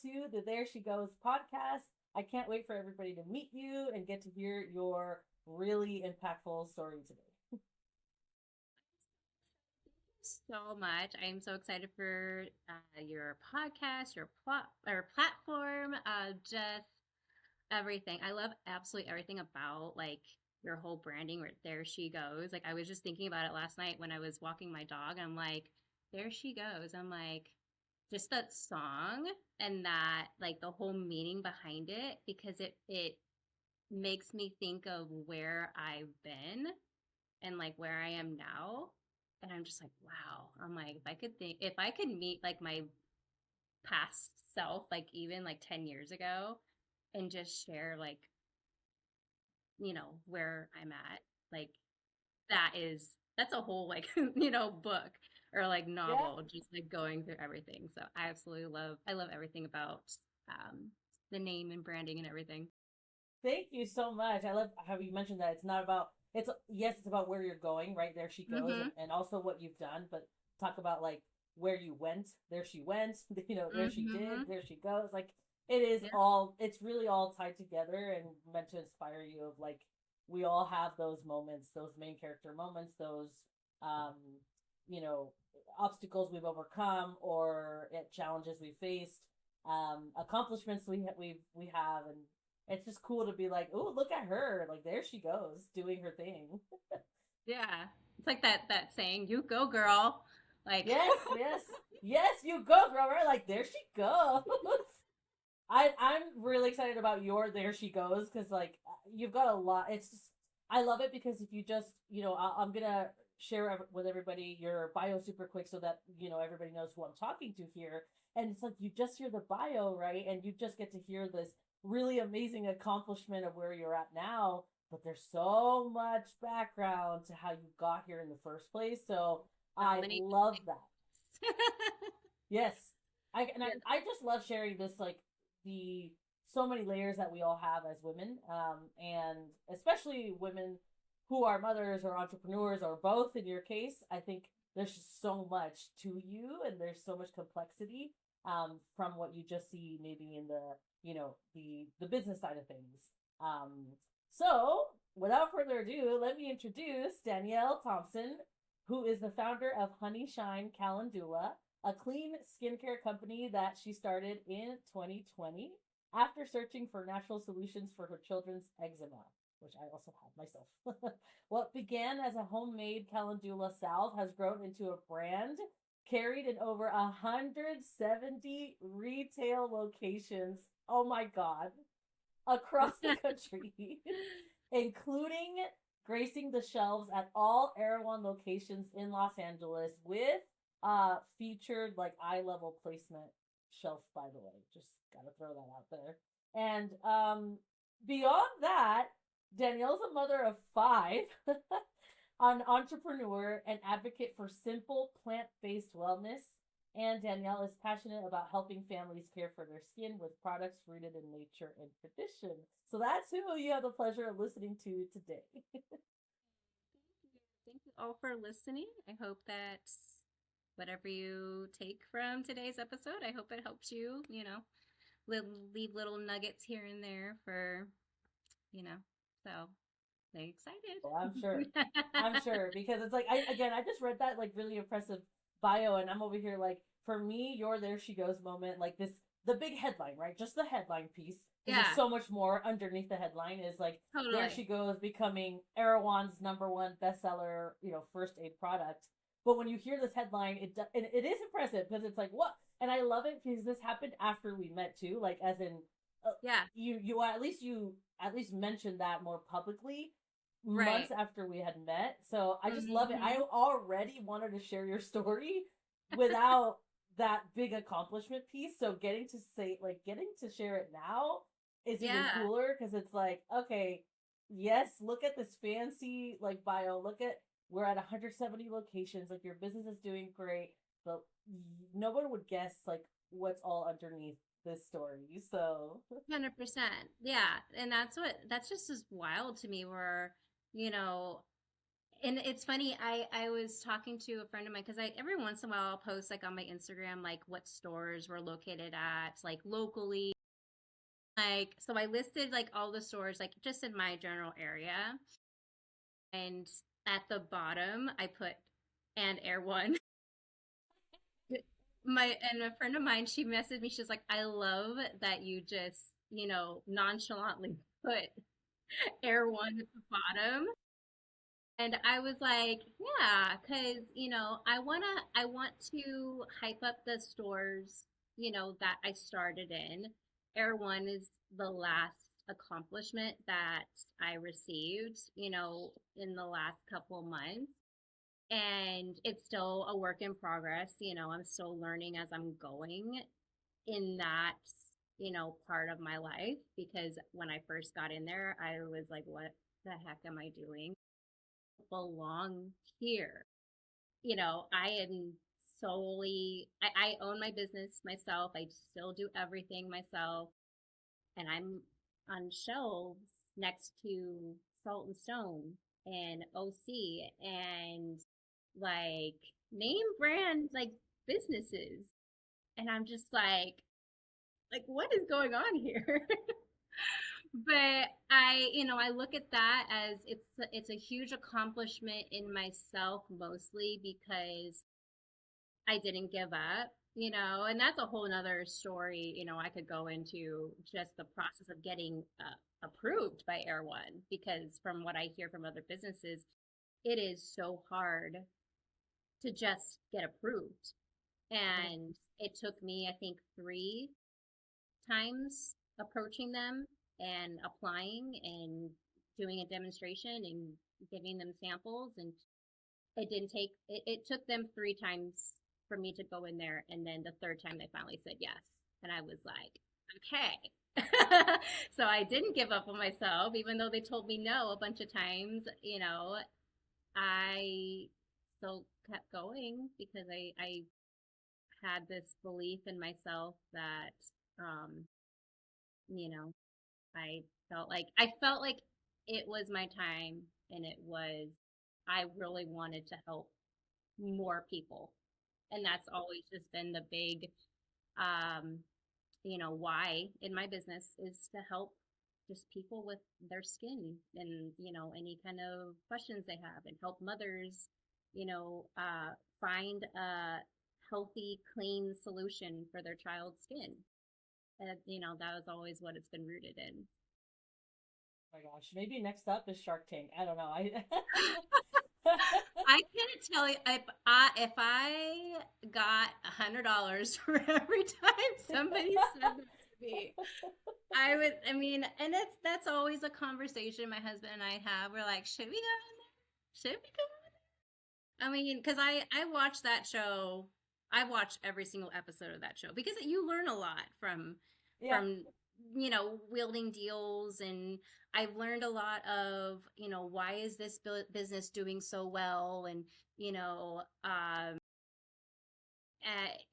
to the There She Goes podcast. I can't wait for everybody to meet you and get to hear your really impactful story today. So much. I am so excited for your podcast, your plot or platform, just everything. I love absolutely everything about like your whole branding. Where there she goes. Like I was just thinking about it last night when I was walking my dog. I'm like, there she goes. I'm like, just that song and that like the whole meaning behind it because it makes me think of where I've been and like where I am now. And I'm just like, wow. I'm like, if I could meet like my past self, like even like 10 years ago, and just share like, where I'm at, like that's a whole like, book or like Yeah. novel, just like going through everything. So I love everything about um, the name and branding and everything. Thank you so much. I love how you mentioned that it's not about it's yes, it's about where you're going, right? There she goes, Mm-hmm. and also what you've done, but talk about like where you went, there she went, there she did, Mm-hmm. there she goes. Like it is Yeah. all it's really all tied together and meant to inspire you of like we all have those moments, those main character moments, those um, you know, obstacles we've overcome or challenges we faced, accomplishments we have and it's just cool to be like, oh, look at her. Like, there she goes doing her thing. Yeah. It's like that saying, you go girl. Like Yes, yes, yes, you go, girl. Right? Like, there she goes. I'm really excited about your There She Goes because, like, you've got a lot. It's just, I love it because if you just, I'm going to share with everybody your bio super quick so that, everybody knows who I'm talking to here. And it's like you just hear the bio, right? And you just get to hear this really amazing accomplishment of where you're at now. But there's so much background to how you got here in the first place. So so I many love that. things. Yes. I and I, Yeah. I just love sharing this like the so many layers that we all have as women, and especially women who are mothers or entrepreneurs or both. In your case, I think there's just so much to you, and there's so much complexity from what you just see maybe in the the business side of things. So without further ado, let me introduce Danielle Thomson, who is the founder of Honeyshine Calendula, a clean skincare company that she started in 2020 after searching for natural solutions for her children's eczema, which I also have myself. What began as a homemade Calendula Salve has grown into a brand carried in over 170 retail locations. Oh my God, across the country, including gracing the shelves at all Erewhon locations in Los Angeles with featured like eye level placement shelf, by the way. Just gotta throw that out there. And beyond that, Danielle's a mother of five, an entrepreneur, and advocate for simple plant based wellness. And Danielle is passionate about helping families care for their skin with products rooted in nature and tradition. So that's who you have the pleasure of listening to today. Thank you all for listening. I hope that whatever you take from today's episode, I hope it helps you, leave little nuggets here and there for, so very Oh, I'm sure. excited. I'm sure because it's like I just read that like really impressive bio and I'm over here like for me your there she goes moment like this the big headline, right? Just the headline piece because there's Yeah, so much more underneath the headline is like there totally. she goes becoming Erewhon's number one bestseller, first aid product. But when you hear this headline, it is impressive because it's like what, and I love it because this happened after we met too, like as in Yeah, you at least mentioned that more publicly right. months after we had met. So I just love it. I Hmm. already wanted to share your story without that big accomplishment piece. So getting to share it now is even Yeah. cooler because it's like, okay, yes, look at this fancy like bio. Look at we're at 170 locations. Like your business is doing great, but no one would guess like what's all underneath this story. So 100%. Yeah. And that's just as wild to me where, you know, And it's funny, I was talking to a friend of mine because I every once in a while I'll post like on my Instagram like what stores we're located at, like locally. Like so I listed like all the stores like just in my general area. And at the bottom I put and Erewhon. My and a friend of mine, she messaged me, she's like, I love that you just, nonchalantly put Erewhon at the bottom. And I was like, yeah, because, I want to hype up the stores, that I started in. Air One is the last accomplishment that I received, in the last couple of months. And it's still a work in progress. I'm still learning as I'm going in that, part of my life because when I first got in there, I was like, what the heck am I doing? Belong here. I am solely, I own my business myself. I still do everything myself. And I'm on shelves next to Salt and Stone and OC and like name brand like businesses. And I'm just like what is going on here? But I look at that as it's a huge accomplishment in myself mostly because I didn't give up, and that's a whole nother story, I could go into just the process of getting approved by Air One because from what I hear from other businesses, it is so hard to just get approved. And it took me, I think, 3 times approaching them and applying and doing a demonstration and giving them samples. And it took them 3 times for me to go in there. And then the third time they finally said yes. And I was like, okay. So I didn't give up on myself, even though they told me no a bunch of times, I still kept going because I had this belief in myself that, um, you know, I felt like it was my time and I really wanted to help more people. And that's always just been the big, um, why in my business is to help just people with their skin and, any kind of questions they have and help mothers, find a healthy, clean solution for their child's skin. And, that was always what it's been rooted in. Oh my gosh, maybe next up is Shark Tank. I don't know. I I can't tell you if I got $100 for every time somebody said that to me, I would. I mean, and that's always a conversation my husband and I have. We're like, should we go in there? Should we go? I mean, because I watch that show. I watch every single episode of that show because you learn a lot yeah. from wielding deals, and I've learned a lot of why is this business doing so well, and you know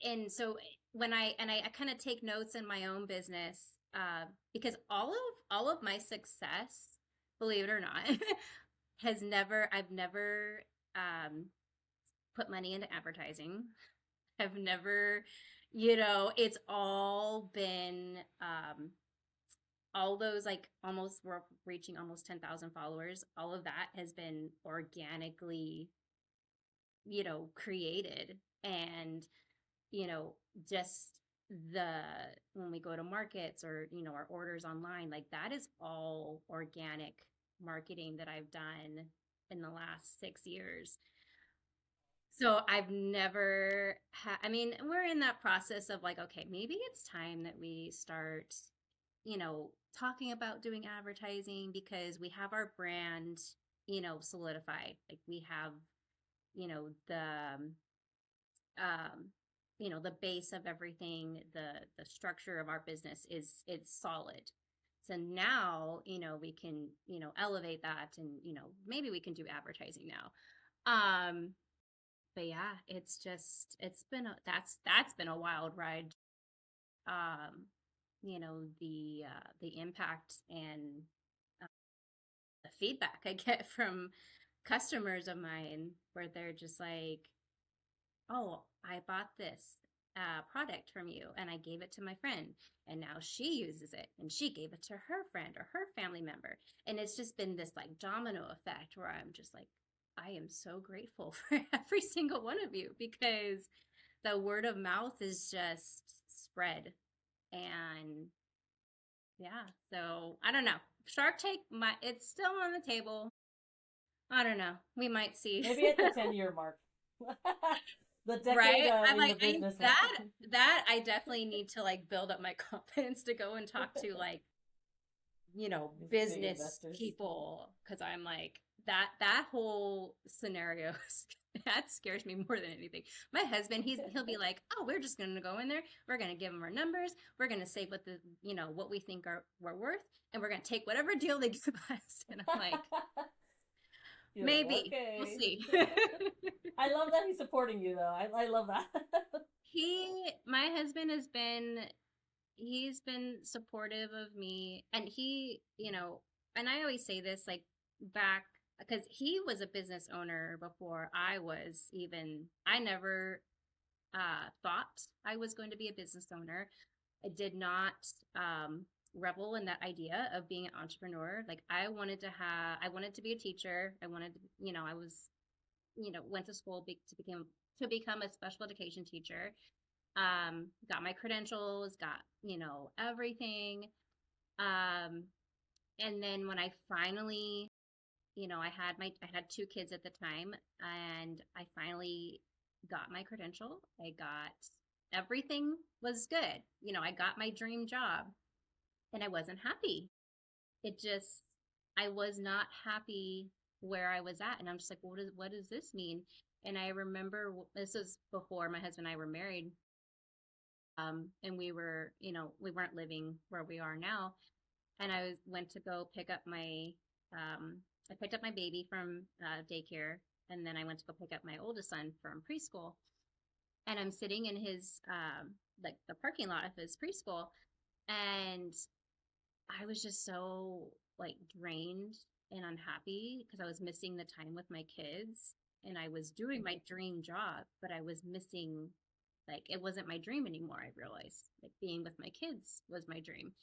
and so when I kind of take notes in my own business because all of my success, believe it or not, I've never um, put money into advertising. I've never, it's all been all those like almost we're reaching almost 10,000 followers. All of that has been organically, created and, you know, just the when we go to markets or, our orders online, like that is all organic marketing that I've done in the last 6 years. So I've never I mean, we're in that process of like, okay, maybe it's time that we start, talking about doing advertising because we have our brand, solidified. Like we have, the the base of everything, the structure of our business is it's solid. So now, we can, elevate that and, maybe we can do advertising now. But yeah, that's been a wild ride. The impact and uh, the feedback I get from customers of mine where they're just like, oh, I bought this product from you and I gave it to my friend and now she uses it and she gave it to her friend or her family member. And it's just been this like domino effect where I'm just like, I am so grateful for every single one of you because the word of mouth is just spread. And yeah, so I don't know. Shark Tank, it's still on the table. I don't know. We might see. Maybe at the 10-year mark. The decade Right? I'm in the like, business. that I definitely need to like build up my confidence to go and talk to like, business people because I'm like that whole scenario that scares me more than anything. My husband, he'll be like, oh, we're just gonna go in there, we're gonna give them our numbers, we're gonna say what what we think we're worth, and we're gonna take whatever deal they give us. And I'm like, maybe like, okay. We'll see. I love that he's supporting you though. I love that. My husband he's been supportive of me, and and I always say this like back because he was a business owner before I never thought I was going to be a business owner. I did not revel in that idea of being an entrepreneur. Like I wanted to be a teacher. I wanted to, I was, went to school to become a special education teacher. Got my credentials, got, everything. And then when I finally, I had two kids at the time and I finally got my credential. Everything was good. I got my dream job and I wasn't happy. I was not happy where I was at. And I'm just like, what does this mean? And I remember this was before my husband and I were married. And we weren't living where we are now. And I went to go pick up I picked up my baby from daycare. And then I went to go pick up my oldest son from preschool. And I'm sitting in his, like the parking lot of his preschool. And I was just so like drained and unhappy because I was missing the time with my kids and I was doing my dream job, but I was missing, like, it wasn't my dream anymore. I realized like being with my kids was my dream.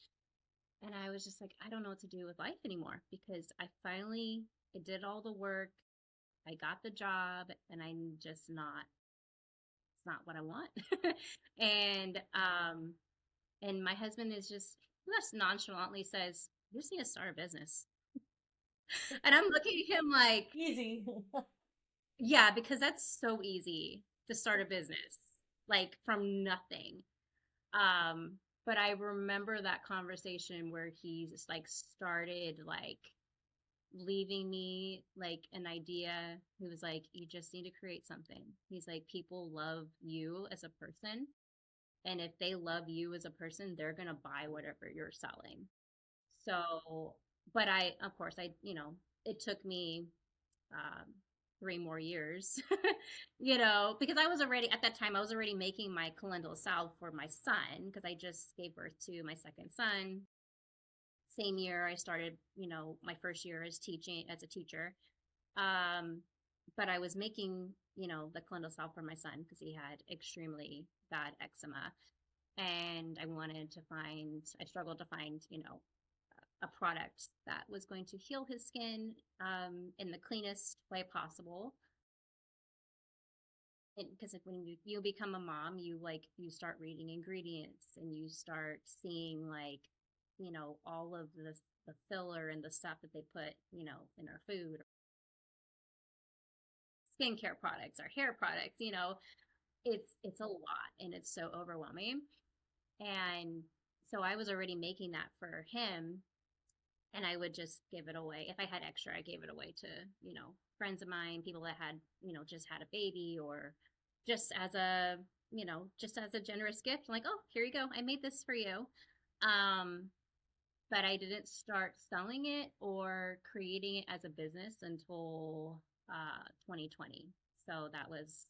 And I was just like, I don't know what to do with life anymore because I did all the work. I got the job and I'm just it's not what I want. And my husband is just nonchalantly says, you just need to start a business. And I'm looking at him like, easy. Yeah, because that's so easy to start a business, like from nothing. But I remember that conversation where he just like started like leaving me like an idea. He was like, you just need to create something. He's like, people love you as a person. And if they love you as a person, they're going to buy whatever you're selling. So, but of course, it took me um, 3 more years, because at that time, I was already making my Calendula Salve for my son because I just gave birth to my second son. Same year, I started, my first year as a teacher. But I was making, the Calendula Salve for my son because he had extremely bad eczema. And I struggled to find, a product that was going to heal his skin in the cleanest way possible. Because when you become a mom, you start reading ingredients and you start seeing all of the filler and the stuff that they put, in our food, skincare products, our hair products, it's a lot and it's so overwhelming. And so I was already making that for him and I would just give it away. If I had extra, I gave it away to, friends of mine, people that had, just had a baby or just as a generous gift. I'm like, oh, here you go. I made this for you. But I didn't start selling it or creating it as a business until 2020. So that was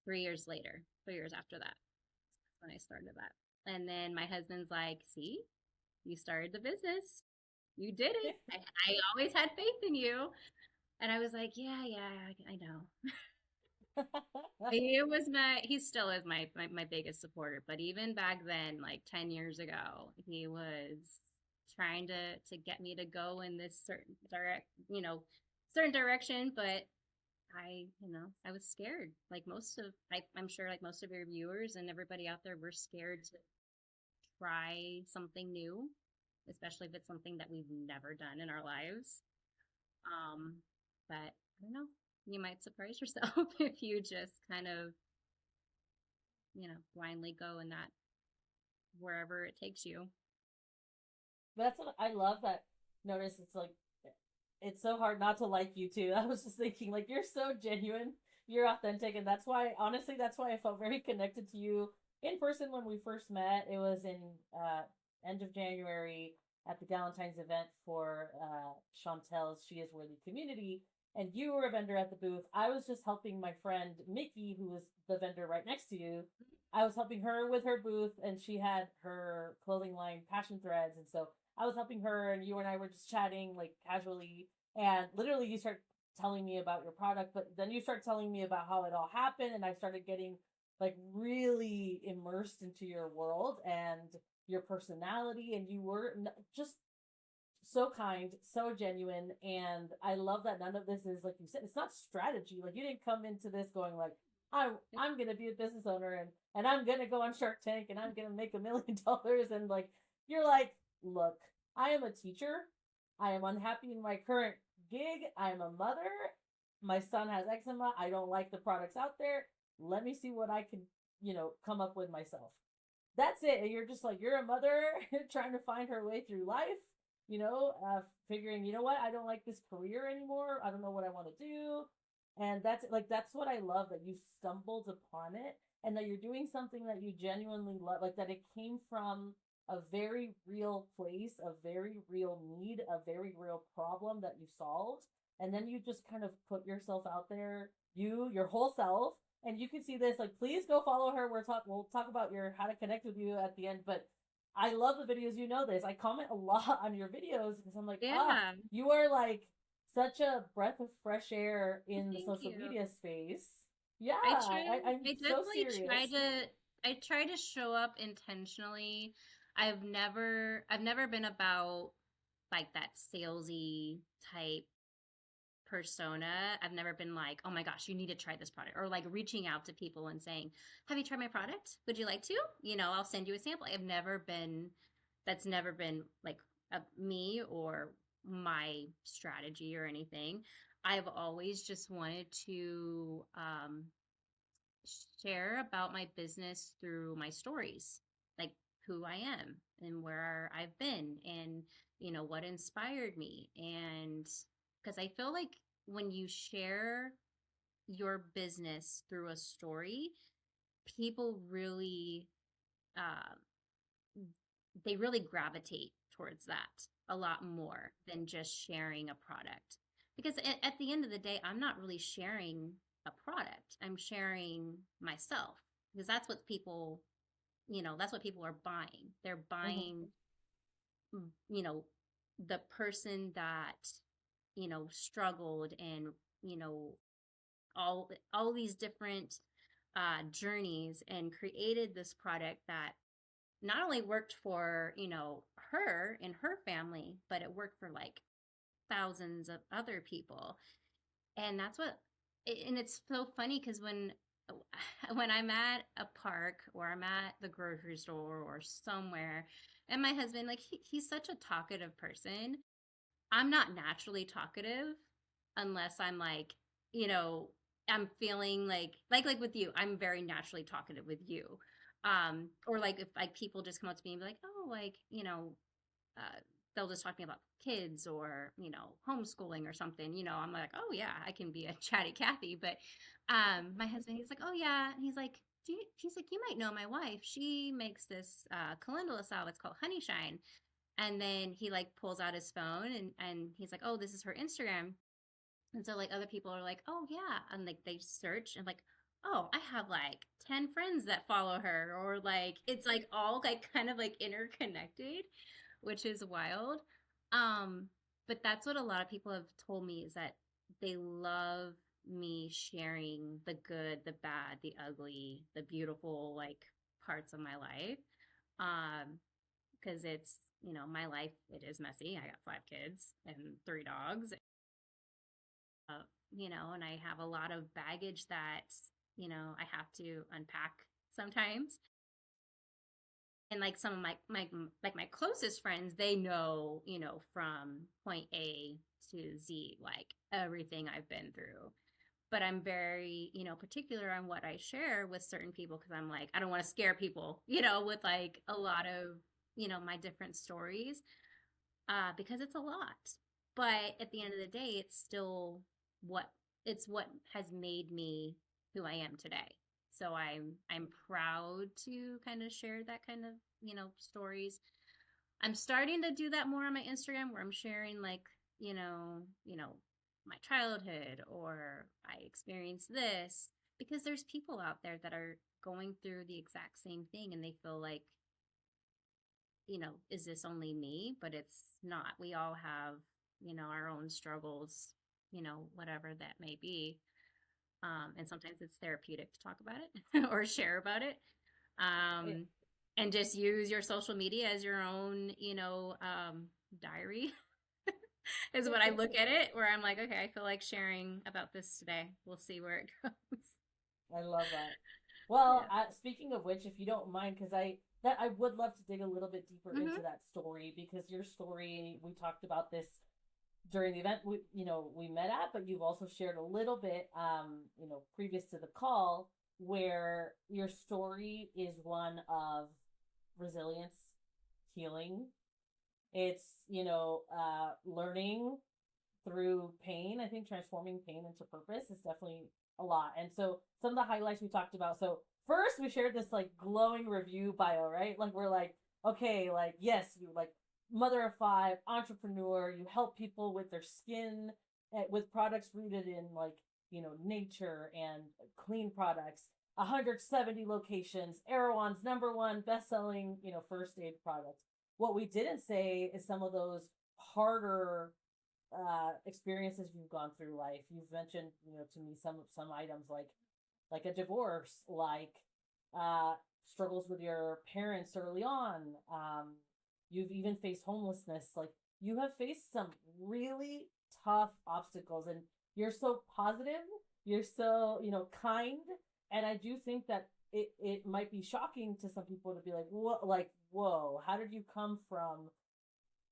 3 years later, 3 years after that when I started that. And then my husband's like, see, you started the business. You did it. I always had faith in you. And I was like, yeah, yeah, I know. He was he still is my biggest supporter. But even back then, like 10 years ago, he was trying to get me to go in this certain direction. But I was scared. Like I'm sure like most of your viewers and everybody out there, we're scared to try something new, especially if it's something that we've never done in our lives. Um, but I don't know, you might surprise yourself if you just kind of, blindly go in that wherever it takes you. That's what I love that. Notice it's like it's so hard not to like you too. I was just thinking like you're so genuine, you're authentic, and that's why honestly that's why I felt very connected to you in person when we first met. It was in end of January at the Valentine's event for Chantel's She Is Worthy community, and you were a vendor at the booth. I was just helping my friend Mickey, who was the vendor right next to you. I was helping her with her booth, and she had her clothing line Passion Threads, and so I was helping her, and you and I were just chatting like casually, and literally you start telling me about your product, but then you start telling me about how it all happened, and I started getting like really immersed into your world and your personality, and you were just so kind, so genuine, and I love that none of this is like you said. It's not strategy. Like you didn't come into this going like I'm gonna be a business owner and I'm gonna go on Shark Tank and I'm gonna make $1 million and like you're like, look, I am a teacher. I am unhappy in my current gig. I am a mother. My son has eczema. I don't like the products out there. Let me see what I can, come up with myself. That's it. And you're just like, you're a mother trying to find her way through life, figuring, you know what, I don't like this career anymore. I don't know what I want to do. And that's what I love, that you stumbled upon it and that you're doing something that you genuinely love, like that it came from a very real place, a very real need, a very real problem that you solved. And then you just kind of put yourself out there, your whole self, and you can see this. Like, please go follow her. We'll talk about your how to connect with you at the end. But I love the videos. You know this. I comment a lot on your videos because I'm like, Yeah. you are like such a breath of fresh air in the Thank social you. media space. Yeah, I try I'm I so definitely serious. try to show up intentionally. I've never been about like that salesy type persona. I've never been like, oh my gosh, you need to try this product, or like reaching out to people and saying, have you tried my product? Would you like to? I'll send you a sample. That's never been like me or my strategy or anything. I've always just wanted to share about my business through my stories, like who I am and where I've been and, what inspired me. And because I feel like when you share your business through a story, people really, uh, they really gravitate towards that a lot more than just sharing a product. Because at the end of the day, I'm not really sharing a product. I'm sharing myself because that's what people are buying. They're Mm-hmm. buying, you know, the person that, struggled and, you know, all these different journeys and created this product that not only worked for, her and her family, but it worked for like thousands of other people. And and it's so funny because when I'm at a park or I'm at the grocery store or somewhere, and my husband, like, he's such a talkative person. I'm not naturally talkative unless I'm like, you know, I'm feeling like with you, I'm very naturally talkative with you. Or like if like people just come up to me and be like, oh, like, uh, they'll just talk to me about kids or, homeschooling or something, I'm like, oh yeah, I can be a chatty Cathy. But my husband, he's like, oh yeah. And he's like, he's like, you might know my wife. She makes this calendula salve. It's called Honeyshine. And then he like pulls out his phone and he's like, oh, this is her Instagram. And so like other people are like, oh yeah. And like they search and like, oh, I have like 10 friends that follow her. Or like it's like all like kind of like interconnected, which is wild. Um, but that's what a lot of people have told me is that they love me sharing the good, the bad, the ugly, the beautiful, like parts of my life. Um, because it's, my life, it is messy. I got 5 kids and 3 dogs, uh, and I have a lot of baggage that, I have to unpack sometimes. And like some of my closest friends, they know, from point A to Z, like everything I've been through. But I'm very, particular on what I share with certain people because I'm like, I don't want to scare people, with like a lot of, my different stories, because it's a lot. But at the end of the day, what it's what has made me who I am today. So I'm proud to kind of share that kind of, stories. I'm starting to do that more on my Instagram where I'm sharing like, my childhood or I experienced this because there's people out there that are going through the exact same thing and they feel like, is this only me? But it's not. We all have, our own struggles, whatever that may be. And sometimes it's therapeutic to talk about it or share about it. It, Um, and just use your social media as your own, diary is what I look at it, where I'm like, okay, I feel like sharing about this today. We'll see where it goes. I love that. Well, Yeah. speaking of which, if you don't mind, because I would love to dig a little bit deeper into Hmm. that story because your story, we talked about this during the event we met at, but you've also shared a little bit previous to the call where your story is one of resilience, healing. It's learning through pain. I think transforming pain into purpose is definitely a lot. And so some of the highlights we talked about. So first we shared this like glowing review bio, right? Like we're like, okay, like yes, you like mother of 5, entrepreneur, you help people with their skin with products rooted in like, nature and clean products. 170 locations, Erewhon's #1 best-selling, first aid product. What we didn't say is some of those harder experiences you've gone through life. You've mentioned, to me some items like a divorce, like struggles with your parents early on. You've even faced homelessness. Like you have faced some really tough obstacles, and you're so positive. You're so kind, and I do think that it might be shocking to some people to be like, what, like, whoa, how did you come from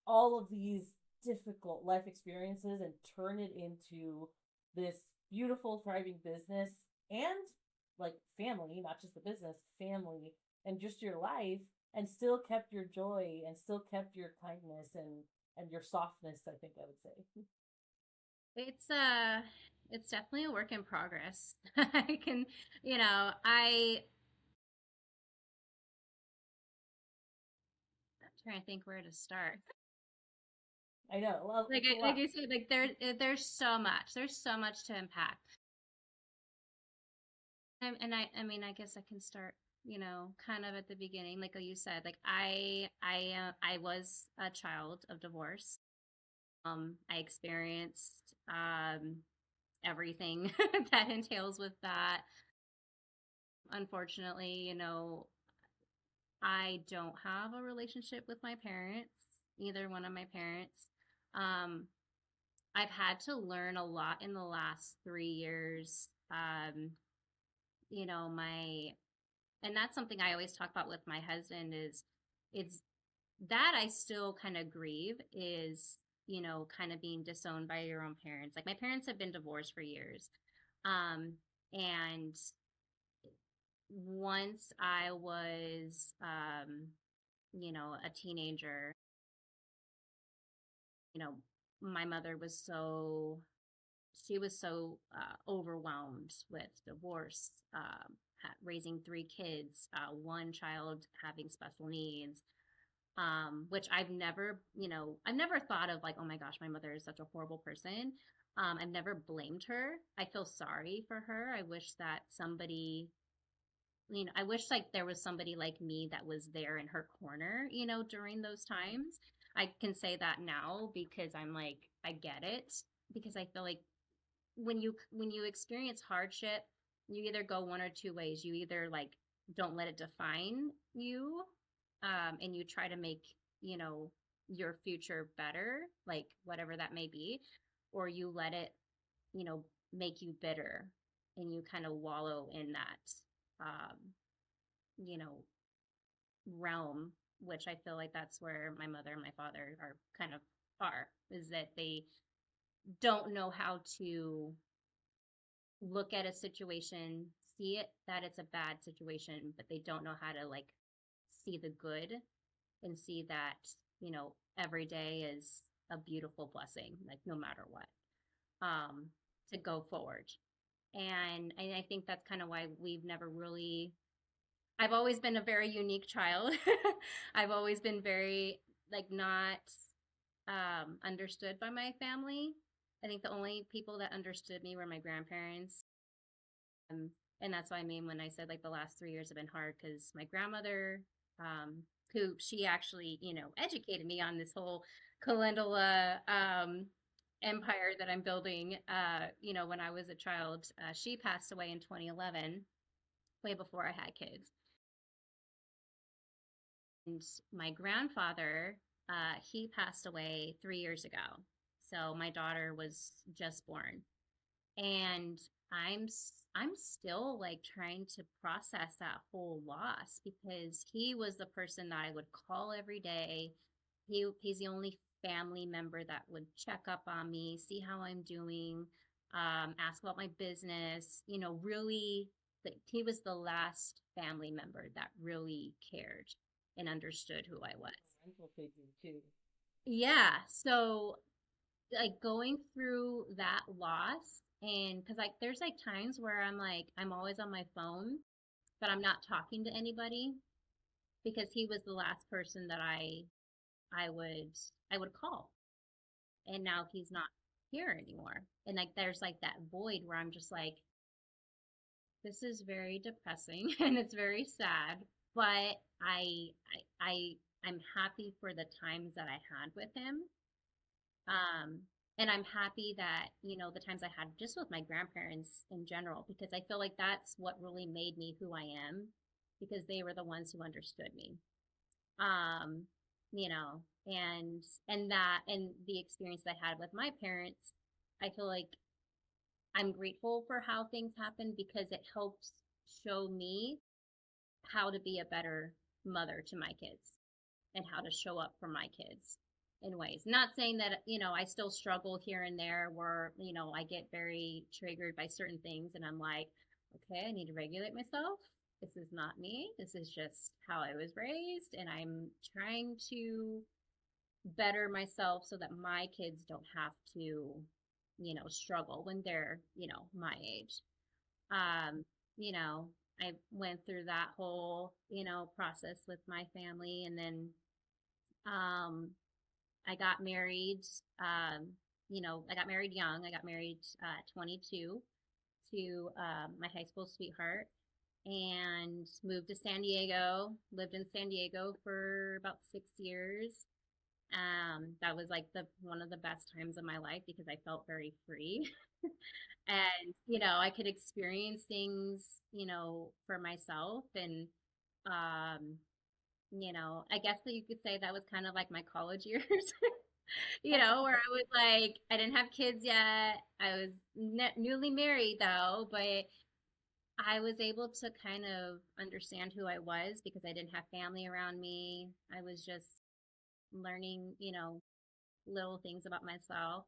all of these difficult life experiences and turn it into this beautiful, thriving business and like family, not just the business, family, and just your life, and still kept your joy and still kept your kindness and your softness, I think I would say. It's it's definitely a work in progress. I can, I'm trying to think where to start. I know. Well, Like it's a like lot. you said, like there's so much. There's so much to unpack. And I mean, I guess I can start, kind of at the beginning, like you said. Like I was a child of divorce. I experienced everything that entails with that. Unfortunately, I don't have a relationship with my parents, either one of my parents. Um, I've had to learn a lot in the last 3 years. My and that's something I always talk about with my husband is it's that I still kind of grieve is, kind of being disowned by your own parents. Like my parents have been divorced for years. Um, and once I was, a teenager, you know, my mother was so overwhelmed with divorce, raising 3 kids, one child having special needs, which I've never thought of like, oh my gosh, my mother is such a horrible person. I've never blamed her. I feel sorry for her. I wish that somebody, I wish like there was somebody like me that was there in her corner, during those times. I can say that now because I'm like, I get it, because I feel like when you experience hardship, you either go one or two ways. You either like don't let it define you, and you try to make, you know, your future better, like whatever that may be, or you let it, you know, make you bitter and you kind of wallow in that, you know, realm, which I feel like that's where my mother and my father are kind of are, is that they don't know how to look at a situation, see it that it's a bad situation, but they don't know how to like see the good and see that, you know, every day is a beautiful blessing, like no matter what, um, to go forward. And I think that's kind of why we've never really, I've always been a very unique child. I've always been very, like, not understood by my family. I think the only people that understood me were my grandparents. Um, and that's what I mean when I said like the last 3 years have been hard, because my grandmother, who she actually, you know, educated me on this whole calendula empire that I'm building, you know, when I was a child. She passed away in 2011, way before I had kids. And my grandfather, he passed away 3 years ago. So my daughter was just born. And I'm still like trying to process that whole loss, because he was the person that I would call every day. He's the only family member that would check up on me, see how I'm doing, ask about my business, you know, really, he was the last family member that really cared and understood who I was. Parental figure too. Yeah, so like going through that loss, and because like there's like times where I'm always on my phone, but I'm not talking to anybody, because he was the last person that I would I would call, and now he's not here anymore, and like there's like that void where I'm just like, this is very depressing and it's very sad, but I'm happy for the times that I had with him. Um, and I'm happy that, you know, the times I had just with my grandparents in general, because I feel like that's what really made me who I am, because they were the ones who understood me. Um, you know, and the experience that I had with my parents, I feel like I'm grateful for how things happened, because it helps show me how to be a better mother to my kids and how to show up for my kids in ways. Not saying that, you know, I still struggle here and there where, you know, I get very triggered by certain things and I'm like, okay, I need to regulate myself. This is not me. This is just how I was raised. And I'm trying to better myself so that my kids don't have to, you know, struggle when they're, you know, my age. Um, you know, I went through that whole, you know, process with my family, and then um I got married. You know, I got married young. I got married 22 to my high school sweetheart, and moved to San Diego. Lived in San Diego for about 6 years. That was like the one of the best times of my life, because I felt very free. And, you know, I could experience things, you know, for myself. And um, you know, I guess that you could say that was kind of like my college years. You know, where I was like, I didn't have kids yet. I was newly married though, but I was able to kind of understand who I was, because I didn't have family around me. I was just learning, you know, little things about myself.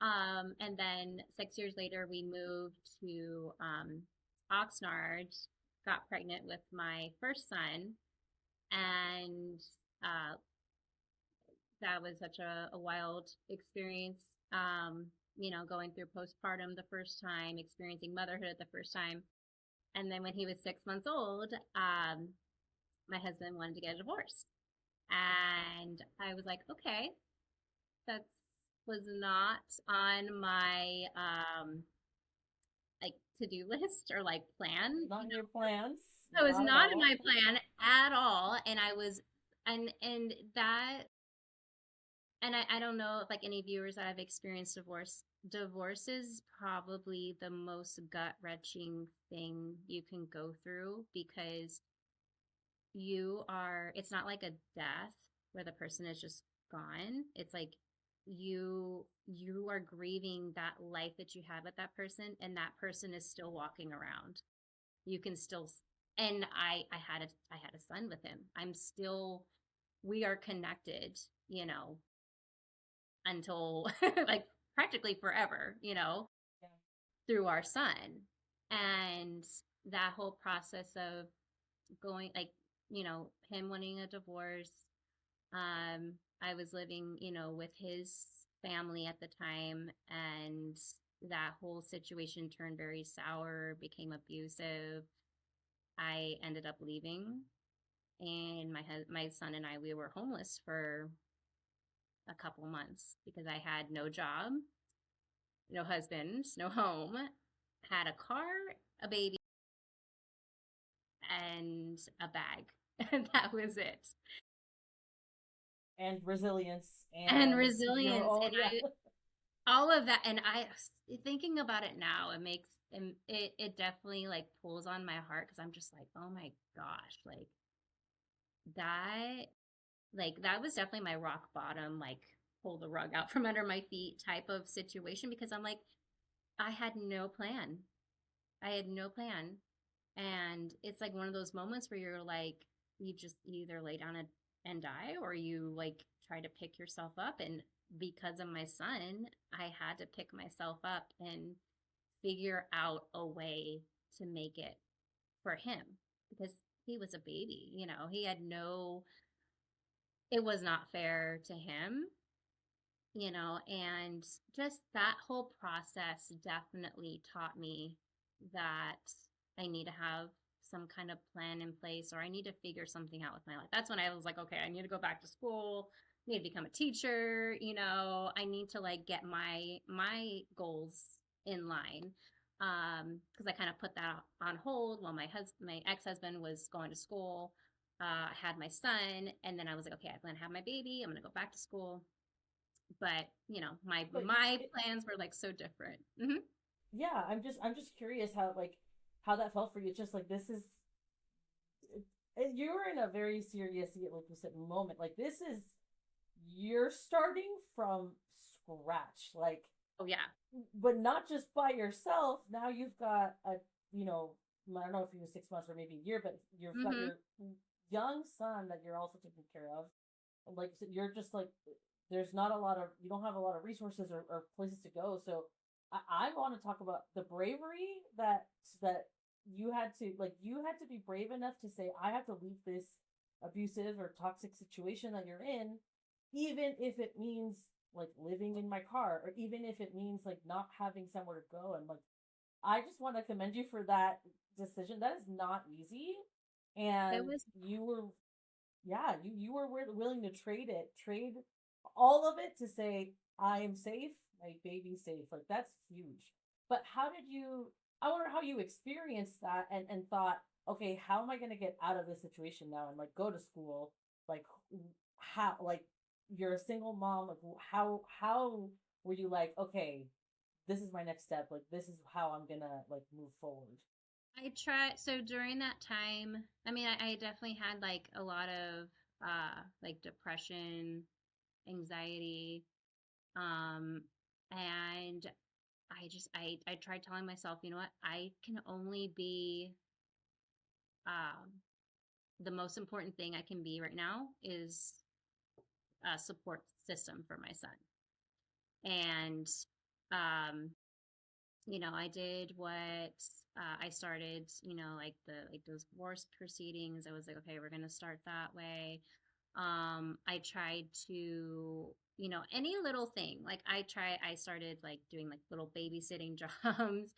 And then 6 years later, we moved to Oxnard, got pregnant with my first son, and uh, that was such a wild experience. You know, going through postpartum the first time, experiencing motherhood the first time. And then when he was 6 months old, my husband wanted to get a divorce. And I was like, okay, that was not on my like to-do list or like plan. Not in your plans. That was Not at not in all. my plan at all. And I was, and that, And I don't know if like any viewers that have experienced divorce. Divorce is probably the most gut wrenching thing you can go through because it's not like a death where the person is just gone. It's like you are grieving that life that you had with that person, and that person is still walking around. You can still, and I had a son with him. I'm still, we are connected, you know, until like practically forever, you know, Yeah. through our son. And that whole process of going, like, you know, him wanting a divorce. I was living, you know, with his family at the time, and that whole situation turned very sour, became abusive. I ended up leaving, and my son and I, we were homeless for a couple months because I had no job, no husband, no home, had a car, a baby, and a bag. And that was it. And resilience And and your resilience. own, And yeah. all of that. And thinking about it now, it makes, it definitely like pulls on my heart because I'm just like, oh my gosh, that, that was definitely my rock bottom, like pull the rug out from under my feet type of situation because I'm like, I had no plan. I had no plan. And it's like one of those moments where you're like, you either lay down and die or you like try to pick yourself up. And because of my son, I had to pick myself up and figure out a way to make it for him because he was a baby, you know, he had no, it was not fair to him, you know, and just that whole process definitely taught me that I need to have some kind of plan in place or I need to figure something out with my life. That's when I was like, okay, I need to go back to school, I need to become a teacher, you know, I need to like get my goals in line. Because I kind of put that on hold while my ex-husband was going to school. I had my son, and then I was like, okay, I'm gonna have my baby. I'm gonna go back to school, but you know But my plans were like so different. yeah, I'm just curious how, like, how that felt for you. It's just like, this is, you're in a very serious, like you said, moment. Like, this is, you're starting from scratch, like, Oh yeah. but not just by yourself. Now you've got a, you know, I don't know if you were 6 months or maybe a year, but you've got Hmm. your young son that you're also taking care of. Like you said, you're just like, there's not a lot of, you don't have a lot of resources or places to go. So I want to talk about the bravery that you had to, like, you had to be brave enough to say, I have to leave this abusive or toxic situation that you're in, even if it means like living in my car, or even if it means like not having somewhere to go. And like, I just want to commend you for that decision. That is not easy. It And was. you were, yeah, you were willing to trade all of it to say, I am safe, my baby's safe. Like, that's huge. But how did you, I wonder how you experienced that and thought, okay, how am I going to get out of this situation now and like go to school? Like, how, like, you're a single mom, like, how were you like, okay, this is my next step, like, this is how I'm gonna like move forward? I tried. So during that time, I mean, I definitely had like a lot of like depression, anxiety, um, and I tried telling myself, you know what, I can only be um the most important thing I can be right now is a support system for my son. And um you know, I did what I started, you know, like those divorce proceedings. I was like, okay, we're gonna start that way. I tried to, you know, any little thing. I started like doing like little babysitting jobs.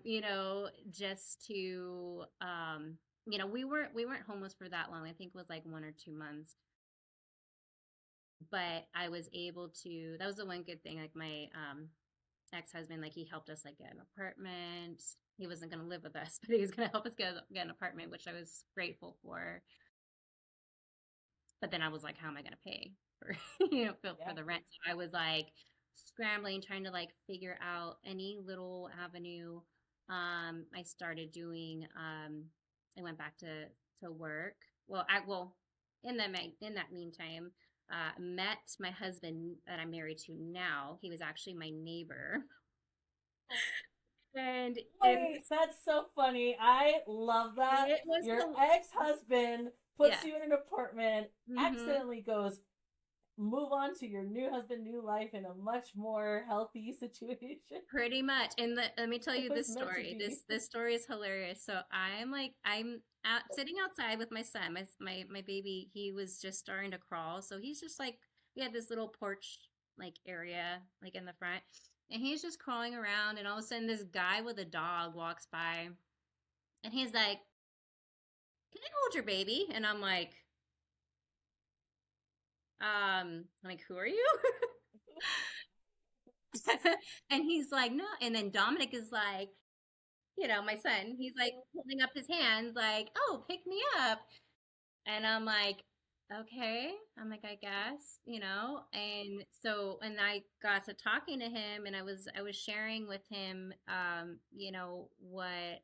You know, just to you know, we weren't homeless for that long. I think it was like 1 or 2 months. But I was able to, that was the one good thing. Like my ex-husband, like he helped us like get an apartment. He wasn't going to live with us, but he was going to help us get an apartment, which I was grateful for. but then I was like, how am I going to pay for, for Yeah. the rent? So I was like scrambling, trying to like figure out any little avenue. I started doing, I went back to work. In that meantime, met my husband that I'm married to now. He was actually my neighbor. And Wait, that's so funny. I love that. it was, Your ex-husband puts yeah. you in an apartment, Hmm. accidentally goes, move on to your new husband, new life in a much more healthy situation. Pretty much. And let me tell It you was this meant to story. be. This story is hilarious. So I'm out sitting outside with my son, my baby. He was just starting to crawl. So he's just like, we had this little porch like area like in the front. And he's just crawling around, and all of a sudden this guy with a dog walks by, and he's like, "Can I hold your baby?" And I'm like, "Who are you?" And he's like, "No." And then Dominic is like, my son, he's like holding up his hands, like, "Oh, pick me up." And I'm like, "Okay." I'm like, "I guess," And so, and I got to talking to him, and I was sharing with him, what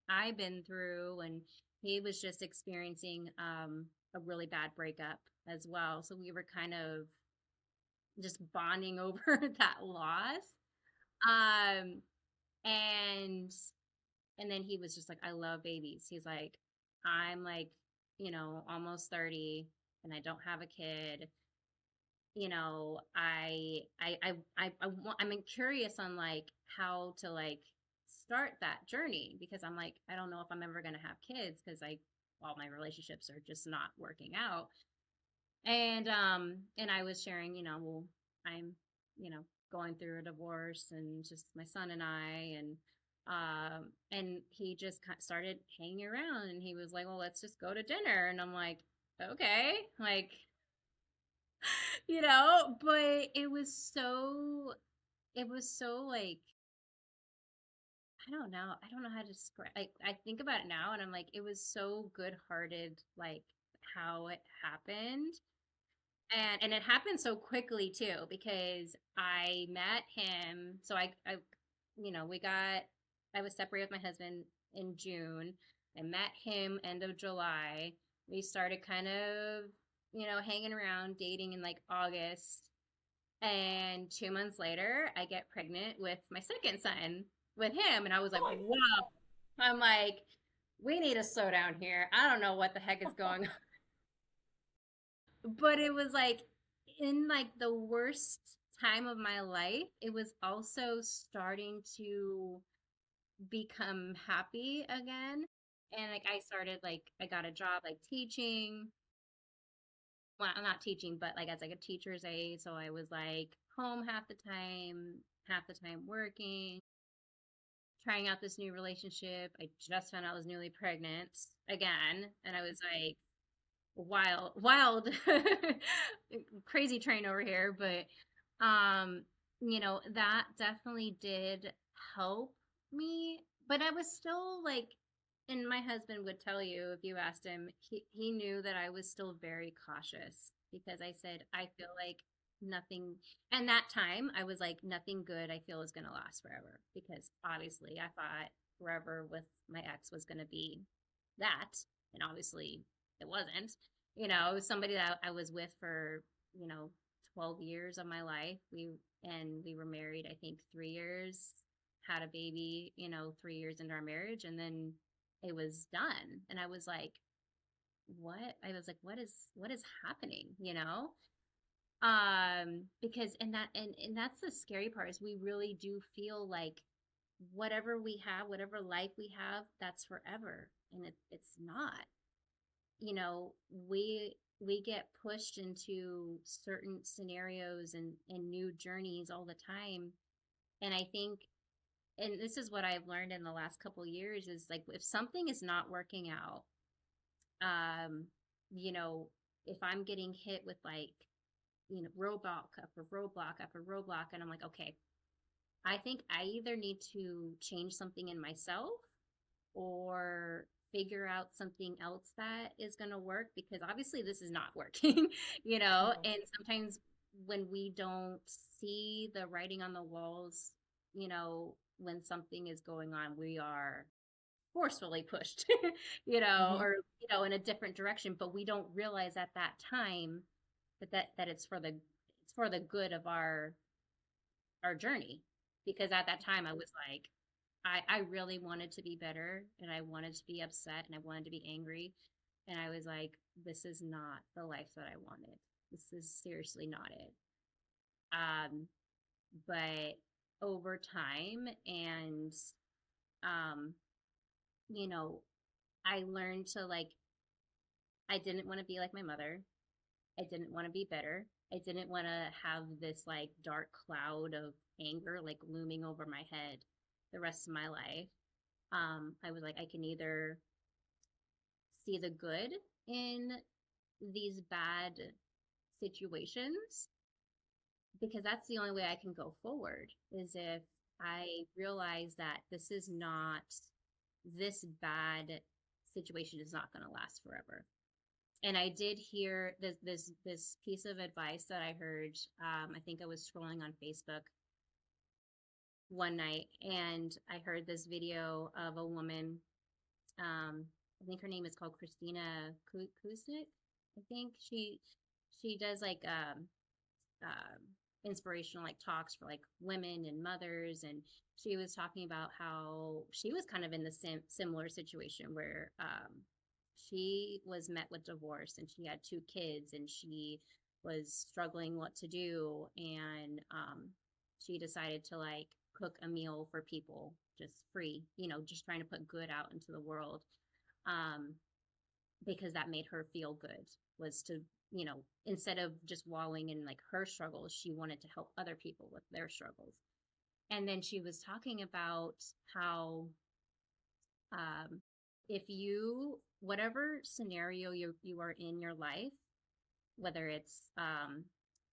I've been through, and he was just experiencing a really bad breakup as well. So we were kind of just bonding over that loss. Um, and and then he was just like, I love babies. He's like, I'm like, almost 30, and I don't have a kid. I'm curious on like how to like start that journey, because I'm like, I don't know if I'm ever going to have kids, because all my relationships are just not working out. And I was sharing, well, I'm, going through a divorce, and just my son and I, and he just started hanging around, and he was like, well, let's just go to dinner. And I'm like, okay, like, but it was so like, I don't know how to describe. I think about it now, and I'm like, it was so good-hearted, like how it happened. And it happened so quickly too, because I met him. So we got, I was separated with my husband in June. I met him end of July. We started kind of, hanging around, dating in like August. And 2 months later, I get pregnant with my second son with him. And I was like, Oh wow. I'm like, we need to slow down here. I don't know what the heck is going on. But it was like, in like the worst time of my life, it was also starting to become happy again. And like I got a job like teaching. Well, I'm not teaching, but like as like a teacher's aide. So I was like home half the time working, trying out this new relationship. I just found out I was newly pregnant again. And I was like, wild crazy train over here. But that definitely did help me, but I was still like, and my husband would tell you if you asked him, he knew that I was still very cautious, because I said, I feel like nothing, and that time I was like, nothing good I feel is going to last forever, because obviously I thought forever with my ex was going to be that, and obviously it wasn't. It was somebody that I was with for, you know, 12 years of my life. We were married, I think 3 years, had a baby, 3 years into our marriage, and then it was done. And I was like, what? I was like, what is happening, because and that's the scary part, is we really do feel like whatever we have, whatever life we have, that's forever. And it's not. you know we get pushed into certain scenarios and new journeys all the time. And I think, and this is what I've learned in the last couple of years, is like, if something is not working out, um you know if I'm getting hit with like, roadblock after roadblock after roadblock, and I'm like, okay, I think I either need to change something in myself, or figure out something else that is going to work, because obviously this is not working, you know. Mhm. And sometimes when we don't see the writing on the walls, you know, when something is going on, we are forcefully pushed, you know, Mhm. or, you know, in a different direction, but we don't realize at that time that it's for the good of our journey. Because at that time I was like, I really wanted to be better, and I wanted to be upset, and I wanted to be angry. And I was like, this is not the life that I wanted. This is seriously not it. Um, but over time and, um, you know, I learned to like, I didn't want to be like my mother. I didn't want to be bitter. I didn't want to have this like dark cloud of anger like looming over my head the rest of my life. I was like, I can either see the good in these bad situations, because that's the only way I can go forward, is if I realize that this bad situation is not going to last forever. And I did hear this piece of advice that I heard. I think I was scrolling on Facebook one night, and I heard this video of a woman. I think her name is called Christina Kuznick. I think she does like inspirational like talks for like women and mothers, and she was talking about how she was kind of in the similar situation where she was met with divorce, and she had two kids, and she was struggling what to do. And she decided to like cook a meal for people just free, you know, just trying to put good out into the world, um, because that made her feel good, was to, you know, instead of just wallowing in like her struggles, she wanted to help other people with their struggles. And then she was talking about how, um, if you, whatever scenario you are in your life, whether it's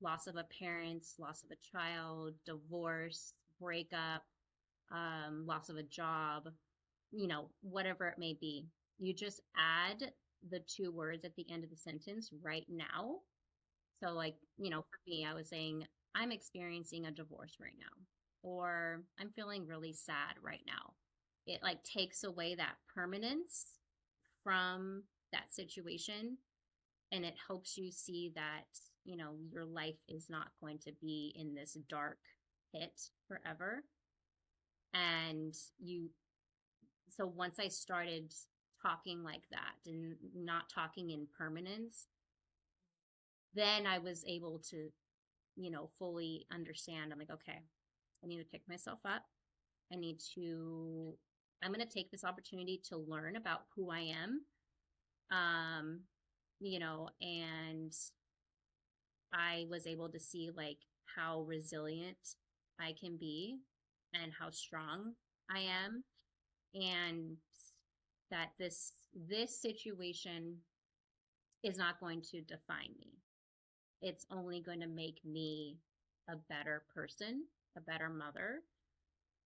loss of a parent, loss of a child, divorce, breakup, loss of a job, you know, whatever it may be, you just add the two words at the end of the sentence, right now. So, like, you know, for me, I was saying, I'm experiencing a divorce right now, or I'm feeling really sad right now. It like takes away that permanence from that situation, and it helps you see that, you know, your life is not going to be in this dark pit forever. And you, so once I started talking like that and not talking in permanence, then I was able to, you know, fully understand. I'm like, okay, I need to pick myself up. I need to, I'm going to take this opportunity to learn about who I am. Um, you know, and I was able to see like how resilient I can be and how strong I am, and that this situation is not going to define me. It's only going to make me a better person, a better mother,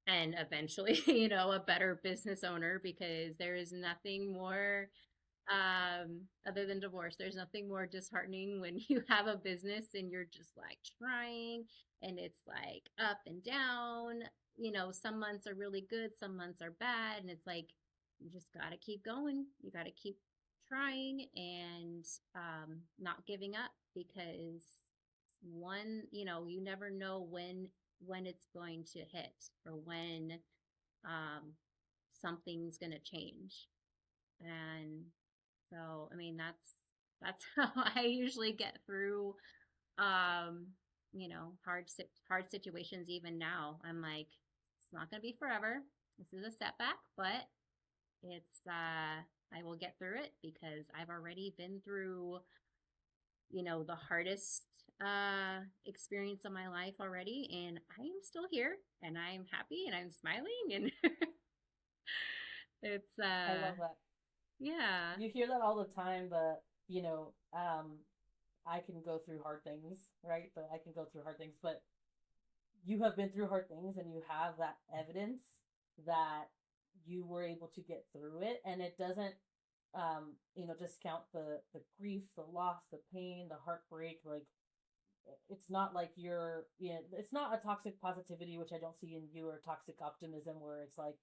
and eventually, you know, a better business owner, because there is nothing more, other than divorce, there's nothing more disheartening when you have a business and you're just like trying, and it's like up and down. You know, some months are really good, some months are bad, and it's like you just got to keep going. You got to keep trying, and not giving up, because one, you know, you never know when it's going to hit, or when um, something's going to change. And so, I mean, that's how I usually get through, um, you know, hard situations. Even now, I'm like, it's not going to be forever. This is a setback, but it's I will get through it, because I've already been through, you know, the hardest experience of my life already, and I am still here, and I'm happy, and I'm smiling, and it's I love that. yeah. You hear that all the time, but you know, I can go through hard things, right? But I can go through hard things, but you have been through hard things, and you have that evidence that you were able to get through it, and it doesn't discount the grief, the loss, the pain, the heartbreak. Like, it's not like it's not a toxic positivity, which I don't see in you, or toxic optimism where it's like,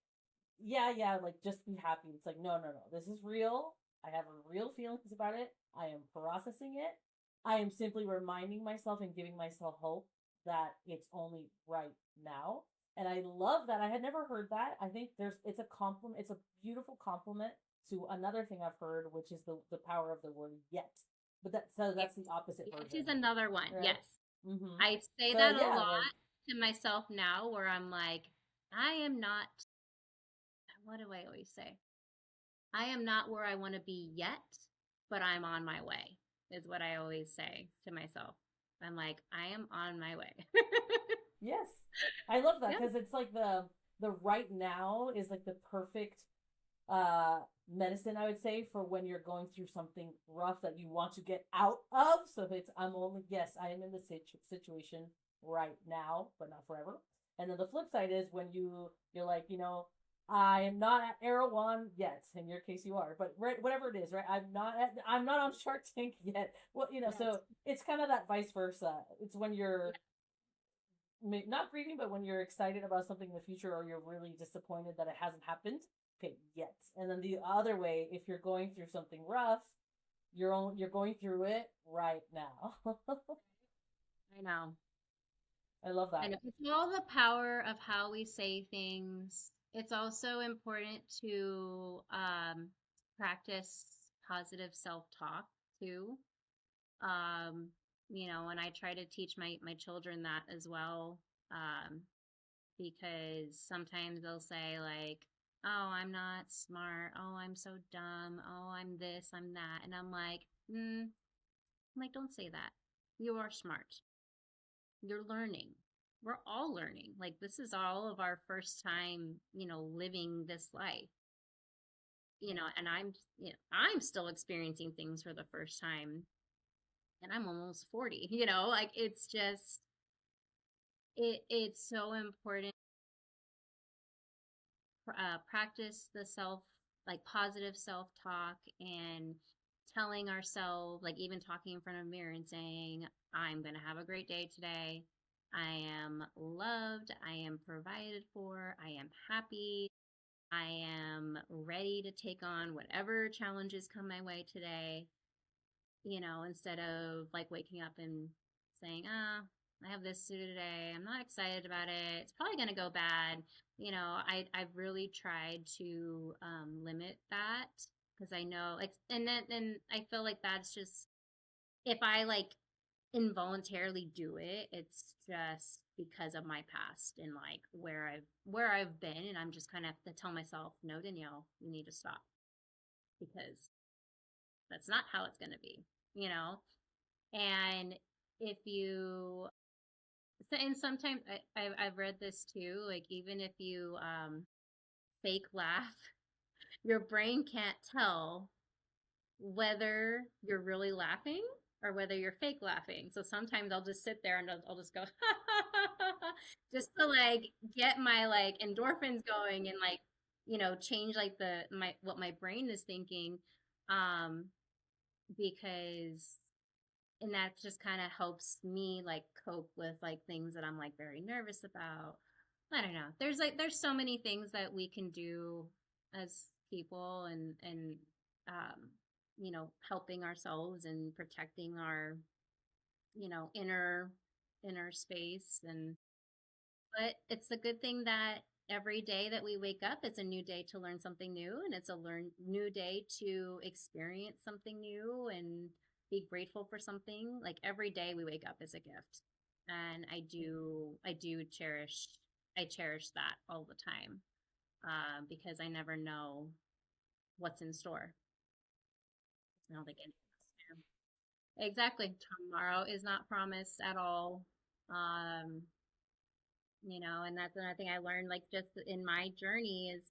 yeah, like, just be happy. It's like, no, this is real. I have real feelings about it. I am processing it. I am simply reminding myself and giving myself hope that it's only right now. And I love that. I had never heard that. I think it's a compliment. It's a beautiful compliment to another thing I've heard, which is the power of the word yet. But Yes. that's the opposite Yes version, is another one. right? Yes. Mm-hmm. I say So that a yeah, lot like, to myself now where I'm like, I am not, what do I always say? I am not where I want to be yet, but I'm on my way, is what I always say to myself. I'm like, I am on my way. yes, I love that Yeah. because it's like the right now is like the perfect uh medicine, I would say, for when you're going through something rough that you want to get out of. So it's, I am in the situation right now, but not forever. And then the flip side is when you're like, I am not at Erewhon yet. In your case, you are, but right, whatever it is, right? I'm not on Shark Tank yet. Well, Yes. so it's kind of that vice versa. It's when you're not grieving, but when you're excited about something in the future, or you're really disappointed that it hasn't happened. Okay, yet. And then the other way, if you're going through something rough, you're going through it right now. I know. I love I that. know. It's all the power of how we say things. It's also important to practice positive self-talk too. Um, and I try to teach my children that as well. Um, because sometimes they'll say like, "Oh, I'm not smart. Oh, I'm so dumb. Oh, I'm this, I'm that." And I'm like, "Don't say that. You are smart. You're learning. We're all learning. Like this is all of our first time, living this life. And I'm still experiencing things for the first time, and I'm almost 40. Like it's just it's so important practice the like positive self talk and telling ourselves, like even talking in front of a mirror and saying, I'm going to have a great day today. I am loved. I am provided for. I am happy. I am ready to take on whatever challenges come my way today. Instead of like waking up and saying, I have this to do today. I'm not excited about it. It's probably going to go bad. I've really tried to limit that because I know like, and I feel like that's just, if I like involuntarily do it, it's just because of my past and like where I've been. And I'm just kind of have to tell myself, no, Danielle, you need to stop because that's not how it's going to be, you know? And if you, and sometimes I've read this too, like even if you fake laugh, your brain can't tell whether you're really laughing or whether you're fake laughing. So sometimes I'll just sit there and I'll just go, just to like get my like endorphins going and like, change like what my brain is thinking. Um, because and that just kind of helps me like cope with like things that I'm like very nervous about. I don't know. There's so many things that we can do as people and helping ourselves and protecting our inner space. And but it's a good thing that every day that we wake up, it's a new day to learn something new, and it's a new day to experience something new and be grateful for something. Like every day we wake up is a gift, and I do cherish that all the time because I never know what's in store. I don't think anything exactly. Tomorrow is not promised at all. Um, and that's another thing I learned, like just in my journey is,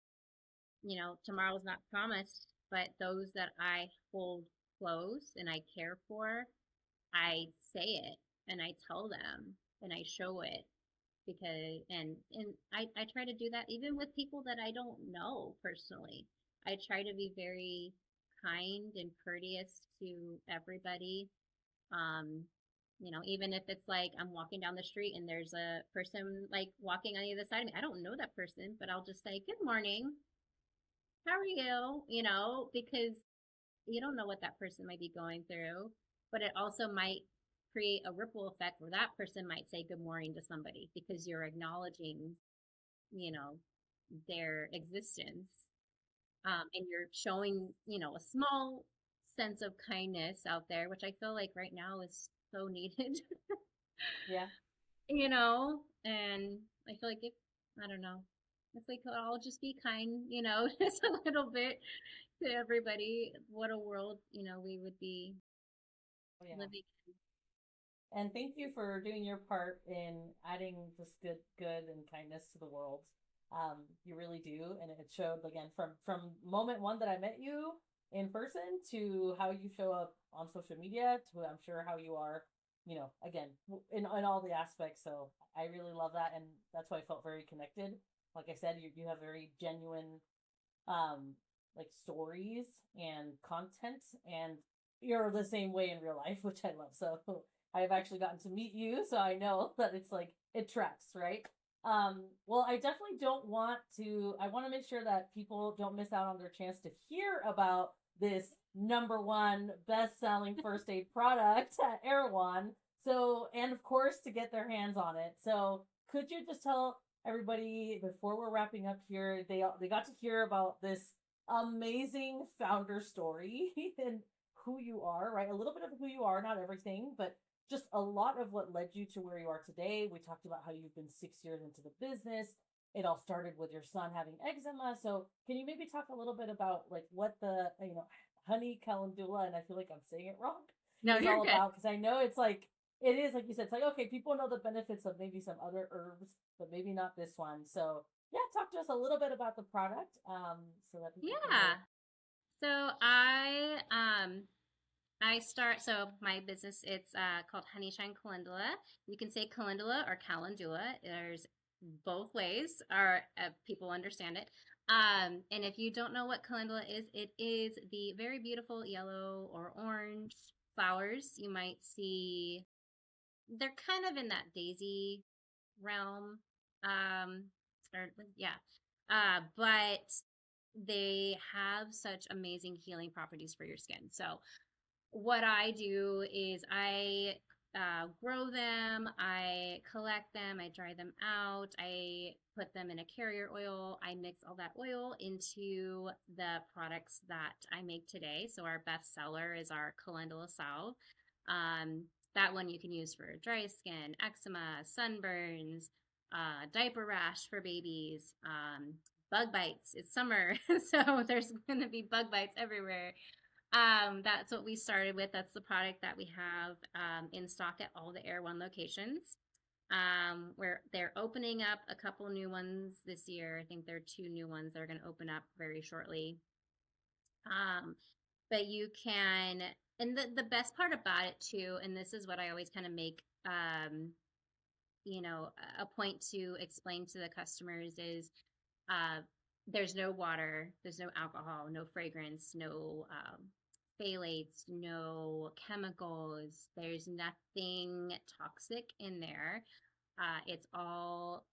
tomorrow's not promised, but those that I hold close and I care for, I say it and I tell them and I show it. and I try to do that even with people that I don't know personally. I try to be very kind and courteous to everybody. Um, even if it's like I'm walking down the street and there's a person like walking on the other side of me. I don't know that person, but I'll just say, "Good morning. How are you?" Because you don't know what that person might be going through, but it also might create a ripple effect where that person might say good morning to somebody because you're acknowledging, you know, their existence. And you're showing, a small sense of kindness out there, which I feel like right now is so needed, Yeah. and I feel like I don't know, if we could all just be kind, just a little bit to everybody, what a world, we would be Oh, yeah. living. And thank you for doing your part in adding just good and kindness to the world. You really do, and it showed again from moment one that I met you in person to how you show up on social media to I'm sure how you are, again in all the aspects. So I really love that, and that's why I felt very connected. Like I said, you have very genuine um like stories and content, and you're the same way in real life, which I love. So I've actually gotten to meet you, so I know that it's like it tracks, right? Well, I definitely don't want to I want to make sure that people don't miss out on their chance to hear about this number one best-selling first aid product at Erewhon. So, and of course to get their hands on it. So could you just tell everybody before we're wrapping up here, they got to hear about this amazing founder story and who you are, right? A little bit of who you are, not everything, but just a lot of what led you to where you are today. We talked about how you've been 6 years into the business. It all started with your son having eczema. So can you maybe talk a little bit about like what the honey calendula, and I feel like I'm saying it wrong, No, is you're all good. about? Because I know it's like it is like you said. It's like okay, people know the benefits of maybe some other herbs, but maybe not this one. So yeah, talk to us a little bit about the product, so that people can Yeah. know. So I start so my business it's called Honeyshine Calendula. You can say Calendula or Calendula. There's both ways, or people understand it. And if you don't know what calendula is, it is the very beautiful yellow or orange flowers you might see. They're kind of in that daisy realm. Um, or yeah. But they have such amazing healing properties for your skin. So what I do is I grow them, I collect them, I dry them out, I put them in a carrier oil, I mix all that oil into the products that I make today. So our best seller is our Calendula Salve. Um, that one you can use for dry skin, eczema, sunburns, diaper rash for babies, bug bites. It's summer, so there's going to be bug bites everywhere. That's what we started with. That's the product that we have in stock at all the Erewhon locations. Where they're opening up a couple new ones this year. I think there are two new ones that are going to open up very shortly. Um, but you can, and the best part about it too, and this is what I always kind of make, a point to explain to the customers is uh, there's no water, there's no alcohol, no fragrance, no phthalates, no chemicals. There's nothing toxic in there. It's all,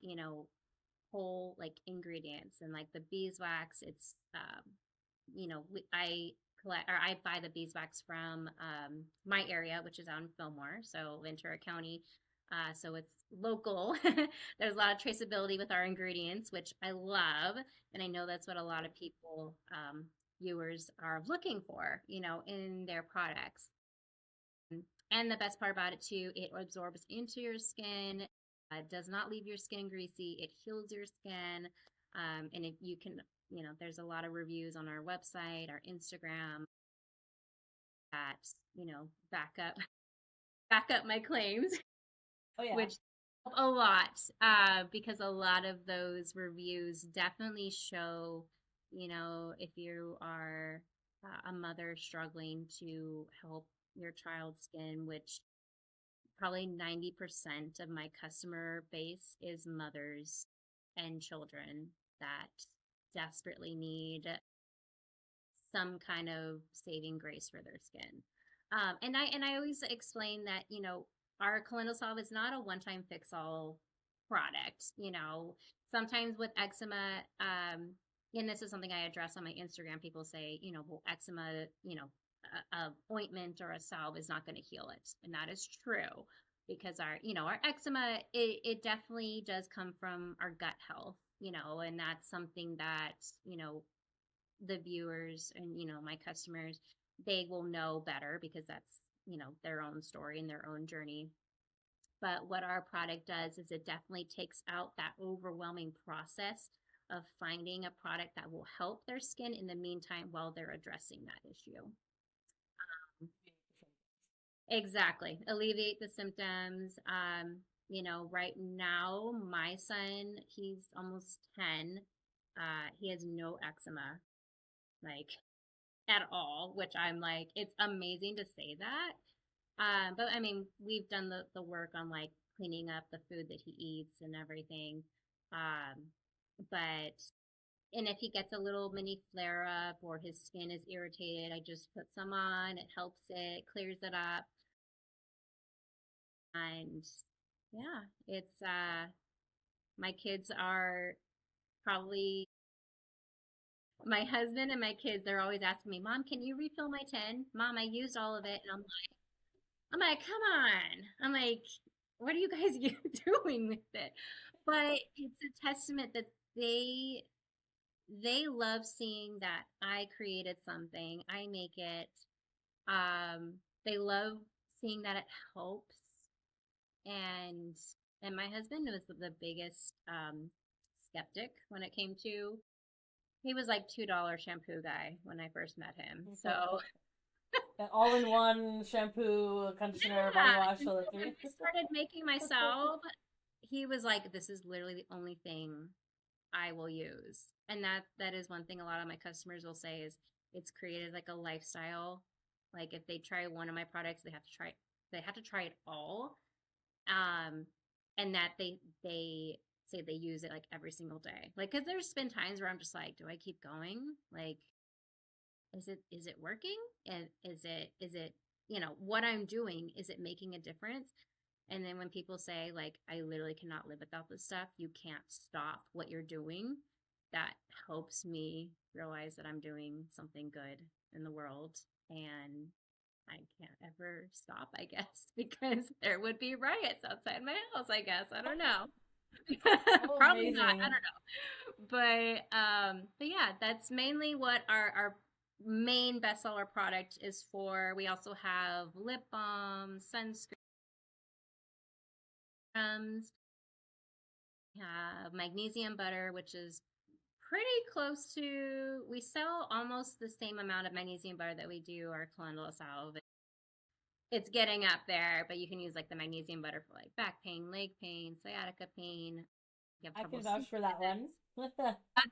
whole like ingredients and like the beeswax. It's, I collect or I buy the beeswax from my area, which is out in Fillmore, so Ventura County. So it's local. There's a lot of traceability with our ingredients, which I love. And I know that's what a lot of people, viewers are looking for, in their products. And the best part about it too, it absorbs into your skin, does not leave your skin greasy. It heals your skin. And if you can, there's a lot of reviews on our website, our Instagram that, back up back up my claims, Oh yeah. which help a lot because a lot of those reviews definitely show, if you are a mother struggling to help your child's skin, which probably 90% of my customer base is mothers and children that desperately need some kind of saving grace for their skin. And I always explain that, our Calendula Salve is not a one-time fix-all product. Sometimes with eczema, and this is something I address on my Instagram, people say, well, eczema, a ointment or a salve is not going to heal it. And that is true because our eczema, it definitely does come from our gut health, and that's something that, the viewers and, my customers, they will know better because that's, their own story and their own journey. But what our product does is it definitely takes out that overwhelming process of finding a product that will help their skin in the meantime while they're addressing that issue. Exactly. Alleviate the symptoms. Right now, my son, he's almost 10. He has no eczema, like at all, which I'm like, it's amazing to say that. But I mean, we've done the work on like cleaning up the food that he eats and everything. Um, but and if he gets a little mini flare up or his skin is irritated, I just put some on. It helps it, clears it up. And yeah, it's my kids are probably my husband and my kids, they're always asking me, Mom, can you refill my tin? Mom, I used all of it. And I'm like, come on. I'm like, what are you guys doing with it? But it's a testament that they love seeing that I created something. I make it. They love seeing that it helps. And my husband was the biggest skeptic when it came to. He was like $2 shampoo guy when I first met him. So an all-in-one shampoo, conditioner, body wash. So like when I started making myself, he was like, "This is literally the only thing I will use." And that is one thing a lot of my customers will say is it's created like a lifestyle. Like if they try one of my products, they have to try it all. And that they say they use it like every single day. Like, cause there's been times where I'm just like, do I keep going? Like, is it working? And is it, what I'm doing, is it making a difference? And then when people say like, I literally cannot live without this stuff, you can't stop what you're doing. That helps me realize that I'm doing something good in the world. And I can't ever stop, I guess, because there would be riots outside my house, I guess. I don't know. Oh, Probably amazing. not. I don't know. But yeah, that's mainly what our main bestseller product is for. We also have lip balm, sunscreens, have magnesium butter, which is pretty close to, we sell almost the same amount of magnesium butter that we do our Calendula Salve. It's getting up there, but you can use like the magnesium butter for like back pain, leg pain, sciatica pain. You have I can trouble vouch for that one. That's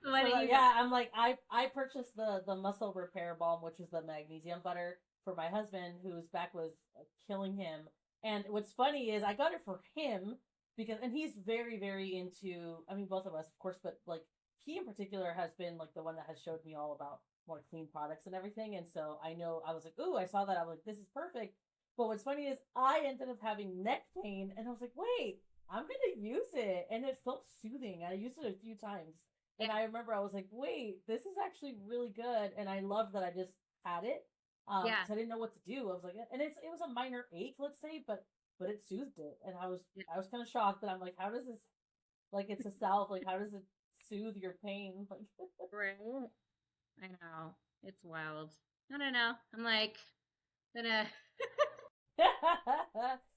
the one So that you yeah, I'm like I purchased the muscle repair balm, which is the magnesium butter for my husband, whose back was killing him. And what's funny is I got it for him because, and he's very very into. I mean, both of us, of course, but like he in particular has been like the one that has showed me all about more clean products and everything. And so I know I was like, ooh, I saw that. I was like, this is perfect. But what's funny is I ended up having neck pain, and I was like, wait, I'm gonna use it, and it felt soothing. I used it a few times, and I remember I was like, wait, this is actually really good, and I love that I just had it. yeah. Because I didn't know what to do. I was like, and it was a minor ache, let's say, but it soothed it, and I was kind of shocked that I'm like, how does this, like, it's a salve, like, how does it soothe your pain? Like, Right. I know. It's wild. I don't know. I'm like, gonna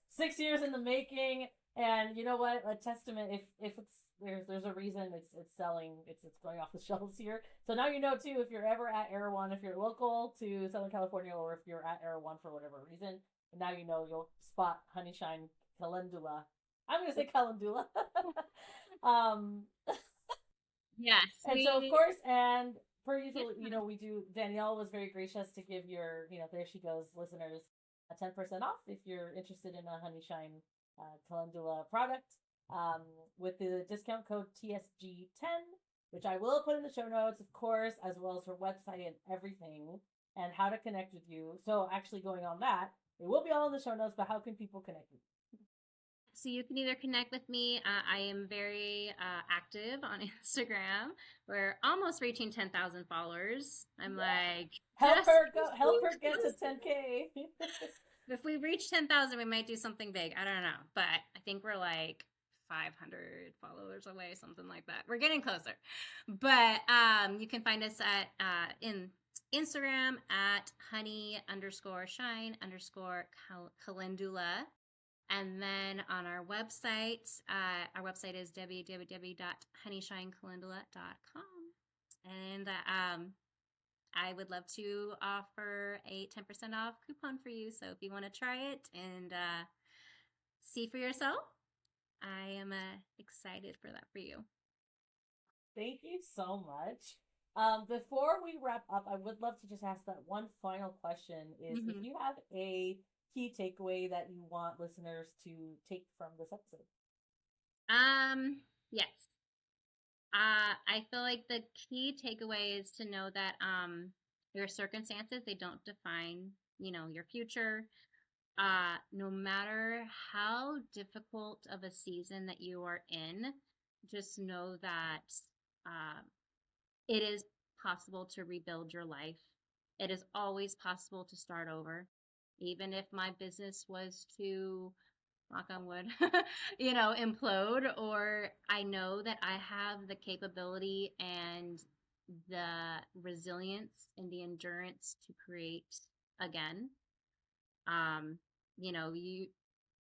6 years in the making, and you know what? A testament. If it's there's a reason it's selling. It's going off the shelves here. So now you know too. If you're ever at Erewhon, if you're local to Southern California, or if you're at Erewhon for whatever reason, now you know you'll spot Honeyshine Calendula. I'm gonna say Calendula. um, yes. and so of course, and per usual, we do. Danielle was very gracious to give your, there she goes, listeners, 10% off if you're interested in a Honeyshine Calendula product with the discount code TSG10, which I will put in the show notes, of course, as well as her website and everything, and how to connect with you. So actually going on that, it will be all in the show notes, but how can people connect with you? So you can either connect with me. I am very active on Instagram. We're almost reaching 10,000 followers. I'm like, help her get to 10K. If we reach 10,000, we might do something big. I don't know, but I think we're like 500 followers away, something like that. We're getting closer. But you can find us at in Instagram at honey_shine_calendula. And then on our website is www.honeyShineCalendula.com. And I would love to offer a 10% off coupon for you. So if you want to try it and see for yourself, I am excited for that for you. Thank you so much. Before we wrap up, I would love to just ask that one final question is if you have a key takeaway that you want listeners to take from this episode. Yes. I feel like the key takeaway is to know that your circumstances, they don't define, your future. No matter how difficult of a season that you are in, just know that it is possible to rebuild your life. It is always possible to start over. Even if my business was to, knock on wood, implode, or I know that I have the capability and the resilience and the endurance to create again.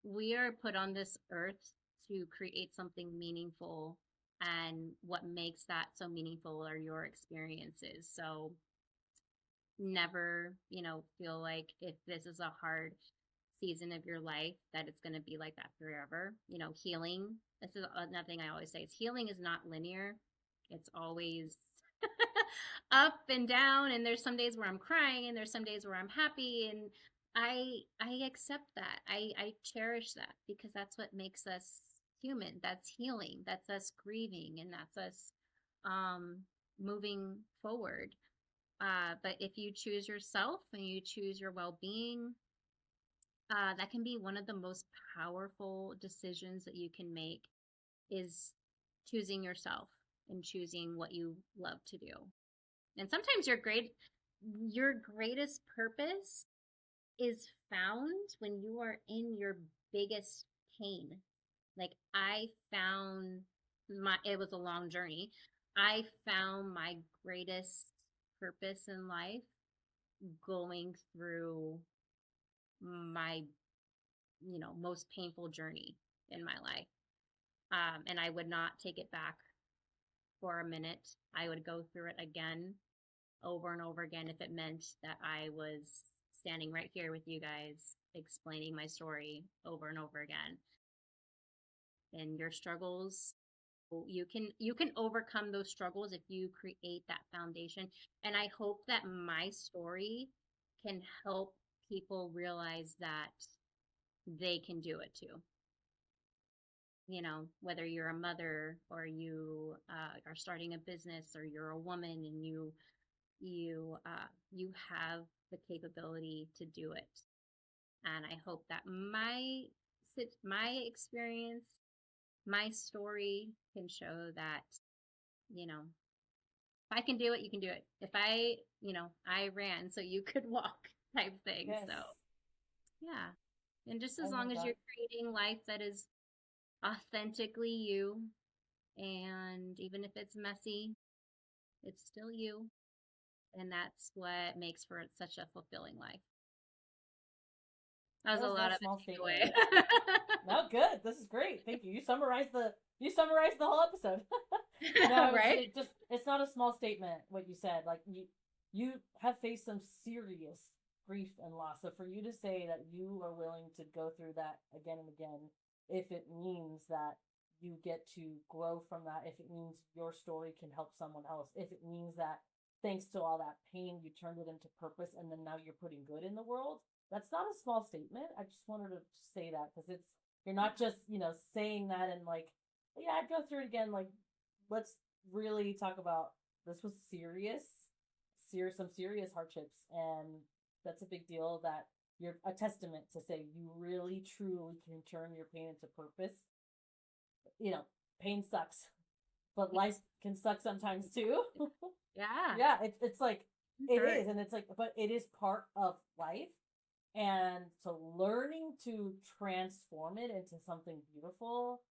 We are put on this earth to create something meaningful, and what makes that so meaningful are your experiences. So never, feel like if this is a hard season of your life that it's going to be like that forever. Healing, this is another thing I always say, is healing is not linear. It's always up and down, and there's some days where I'm crying and there's some days where I'm happy, and I accept that. I cherish that because that's what makes us human. That's healing. That's us grieving, and that's us moving forward. But if you choose yourself and you choose your well-being, that can be one of the most powerful decisions that you can make, is choosing yourself and choosing what you love to do. And sometimes your greatest purpose is found when you are in your biggest pain. Like I found it was a long journey. I found my greatest purpose in life going through my most painful journey in my life, and I would not take it back for a minute. I would go through it again, over and over again, if it meant that I was standing right here with you guys explaining my story over and over again. And your struggles, you can overcome those struggles if you create that foundation. And I hope that my story can help people realize that they can do it too. Whether you're a mother or you are starting a business, or you're a woman and you have the capability to do it. And I hope that my experience, my story can show that, if I can do it, you can do it. If I ran so you could walk type thing. Yes. So yeah. And just as long as you're creating life that is authentically you, and even if it's messy, it's still you. And that's what makes for such a fulfilling life. That was a lot of small takeaway. No, good. This is great. Thank you. You summarized the whole episode. No, right? It's not a small statement what you said. Like you have faced some serious grief and loss. So for you to say that you are willing to go through that again and again, if it means that you get to grow from that, if it means your story can help someone else, if it means that thanks to all that pain, you turned it into purpose and then now you're putting good in the world, that's not a small statement. I just wanted to say that because you're not just, saying that and like, yeah, I'd go through it again. Like, let's really talk about this was some serious hardships. And that's a big deal that you're a testament to say you really truly can turn your pain into purpose. Pain sucks, but life can suck sometimes too. Yeah. Yeah, it's like it Sure. is, and it's like, but it is part of life, and to learning to transform it into something beautiful.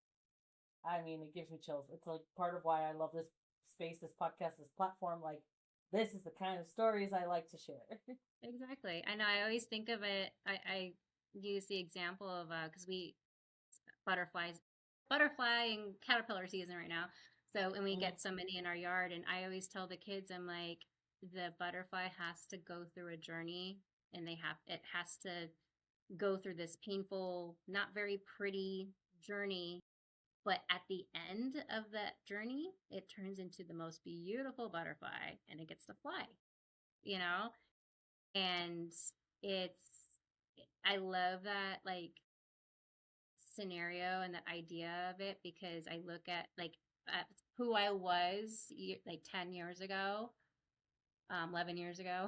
I mean, it gives me chills. It's like part of why I love this space, this podcast, this platform. Like, this is the kind of stories I like to share. Exactly. I know. I always think of it. I use the example of because we butterflies, butterfly and caterpillar season right now. So, and we Mhm. get so many in our yard, and I always tell the kids, I'm like, the butterfly has to go through a journey, and it has to go through this painful, not very pretty journey. But at the end of that journey, it turns into the most beautiful butterfly and it gets to fly, you know? And it's, I love that like scenario and the idea of it because I look at who I was like 10 years ago, 11 years ago,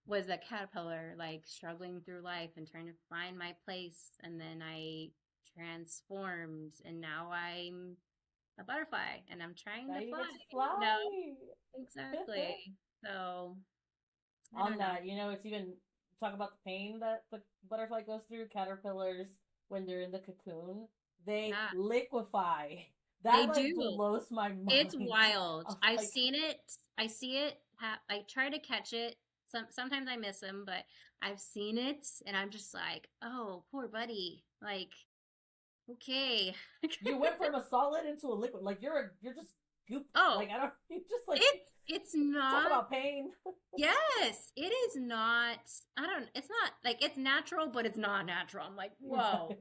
was a caterpillar, like struggling through life and trying to find my place. And then I transformed and now I'm a butterfly and I'm trying Now to you fly, get to fly. you know? Exactly. So I On don't know. that, it's even talk about the pain that the butterfly goes through. Caterpillars, when they're in the cocoon, they Yeah, liquefy. they That like do. blows my It's mind. wild. Of I've like, seen it. I see it. I try to catch it. Sometimes I miss them, but I've seen it, and I'm just like, oh, poor buddy. Like, okay. you went from a solid into a liquid. Like you're just goop. Like Oh, I don't. You just like it's talk not. about pain. Yes, it is not. I don't. It's not like it's natural, but it's not natural. I'm like, whoa.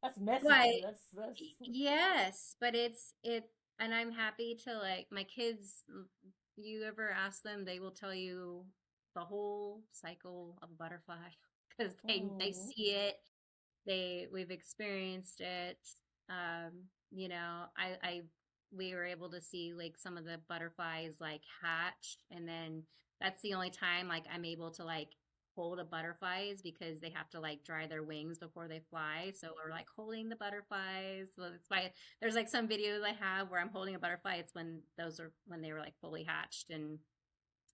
That's messy But too. That's. yes, but and I'm happy to like my kids. You ever ask them, they will tell you the whole cycle of a butterfly because they Mm. see it. We've experienced it. You know, we were able to see like some of the butterflies like hatch, and then that's the only time like I'm able to like hold a butterflies because they have to like dry their wings before they fly. So we're like holding the butterflies. Well, it's why there's like some videos I have where I'm holding a butterfly. It's when they were like fully hatched and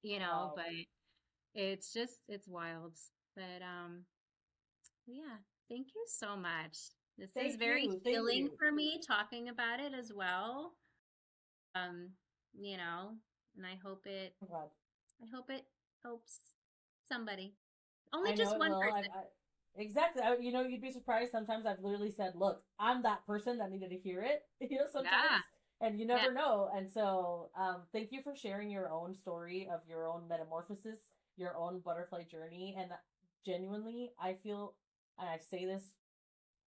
Wow. but it's wild. But yeah, thank you so much. This is Thank very you. Thank healing you. for me talking about it as well. Um, you know, and Oh, God. I hope it helps somebody. Only I know just it one will. person. Exactly. You'd be surprised. Sometimes I've literally said, "Look, I'm that person that needed to hear it." Sometimes, Yeah. and you Yeah. never know. And so, thank you for sharing your own story of your own metamorphosis, your own butterfly journey. And genuinely, I feel, and I say this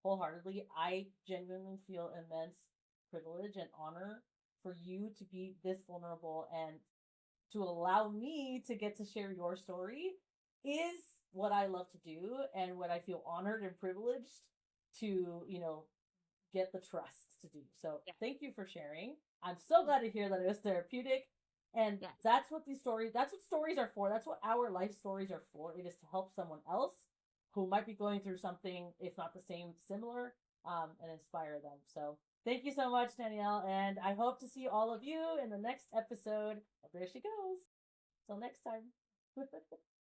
wholeheartedly, I genuinely feel immense privilege and honor for you to be this vulnerable and to allow me to get to share your story is what I love to do and what I feel honored and privileged to, get the trust to do. So Yeah. thank you for sharing. I'm so glad to hear that it was therapeutic. And Yes. that's what stories are for. That's what our life stories are for. It is to help someone else who might be going through something, if not the same, similar, and inspire them. So thank you so much, Danielle. And I hope to see all of you in the next episode of There She Goes. Till next time.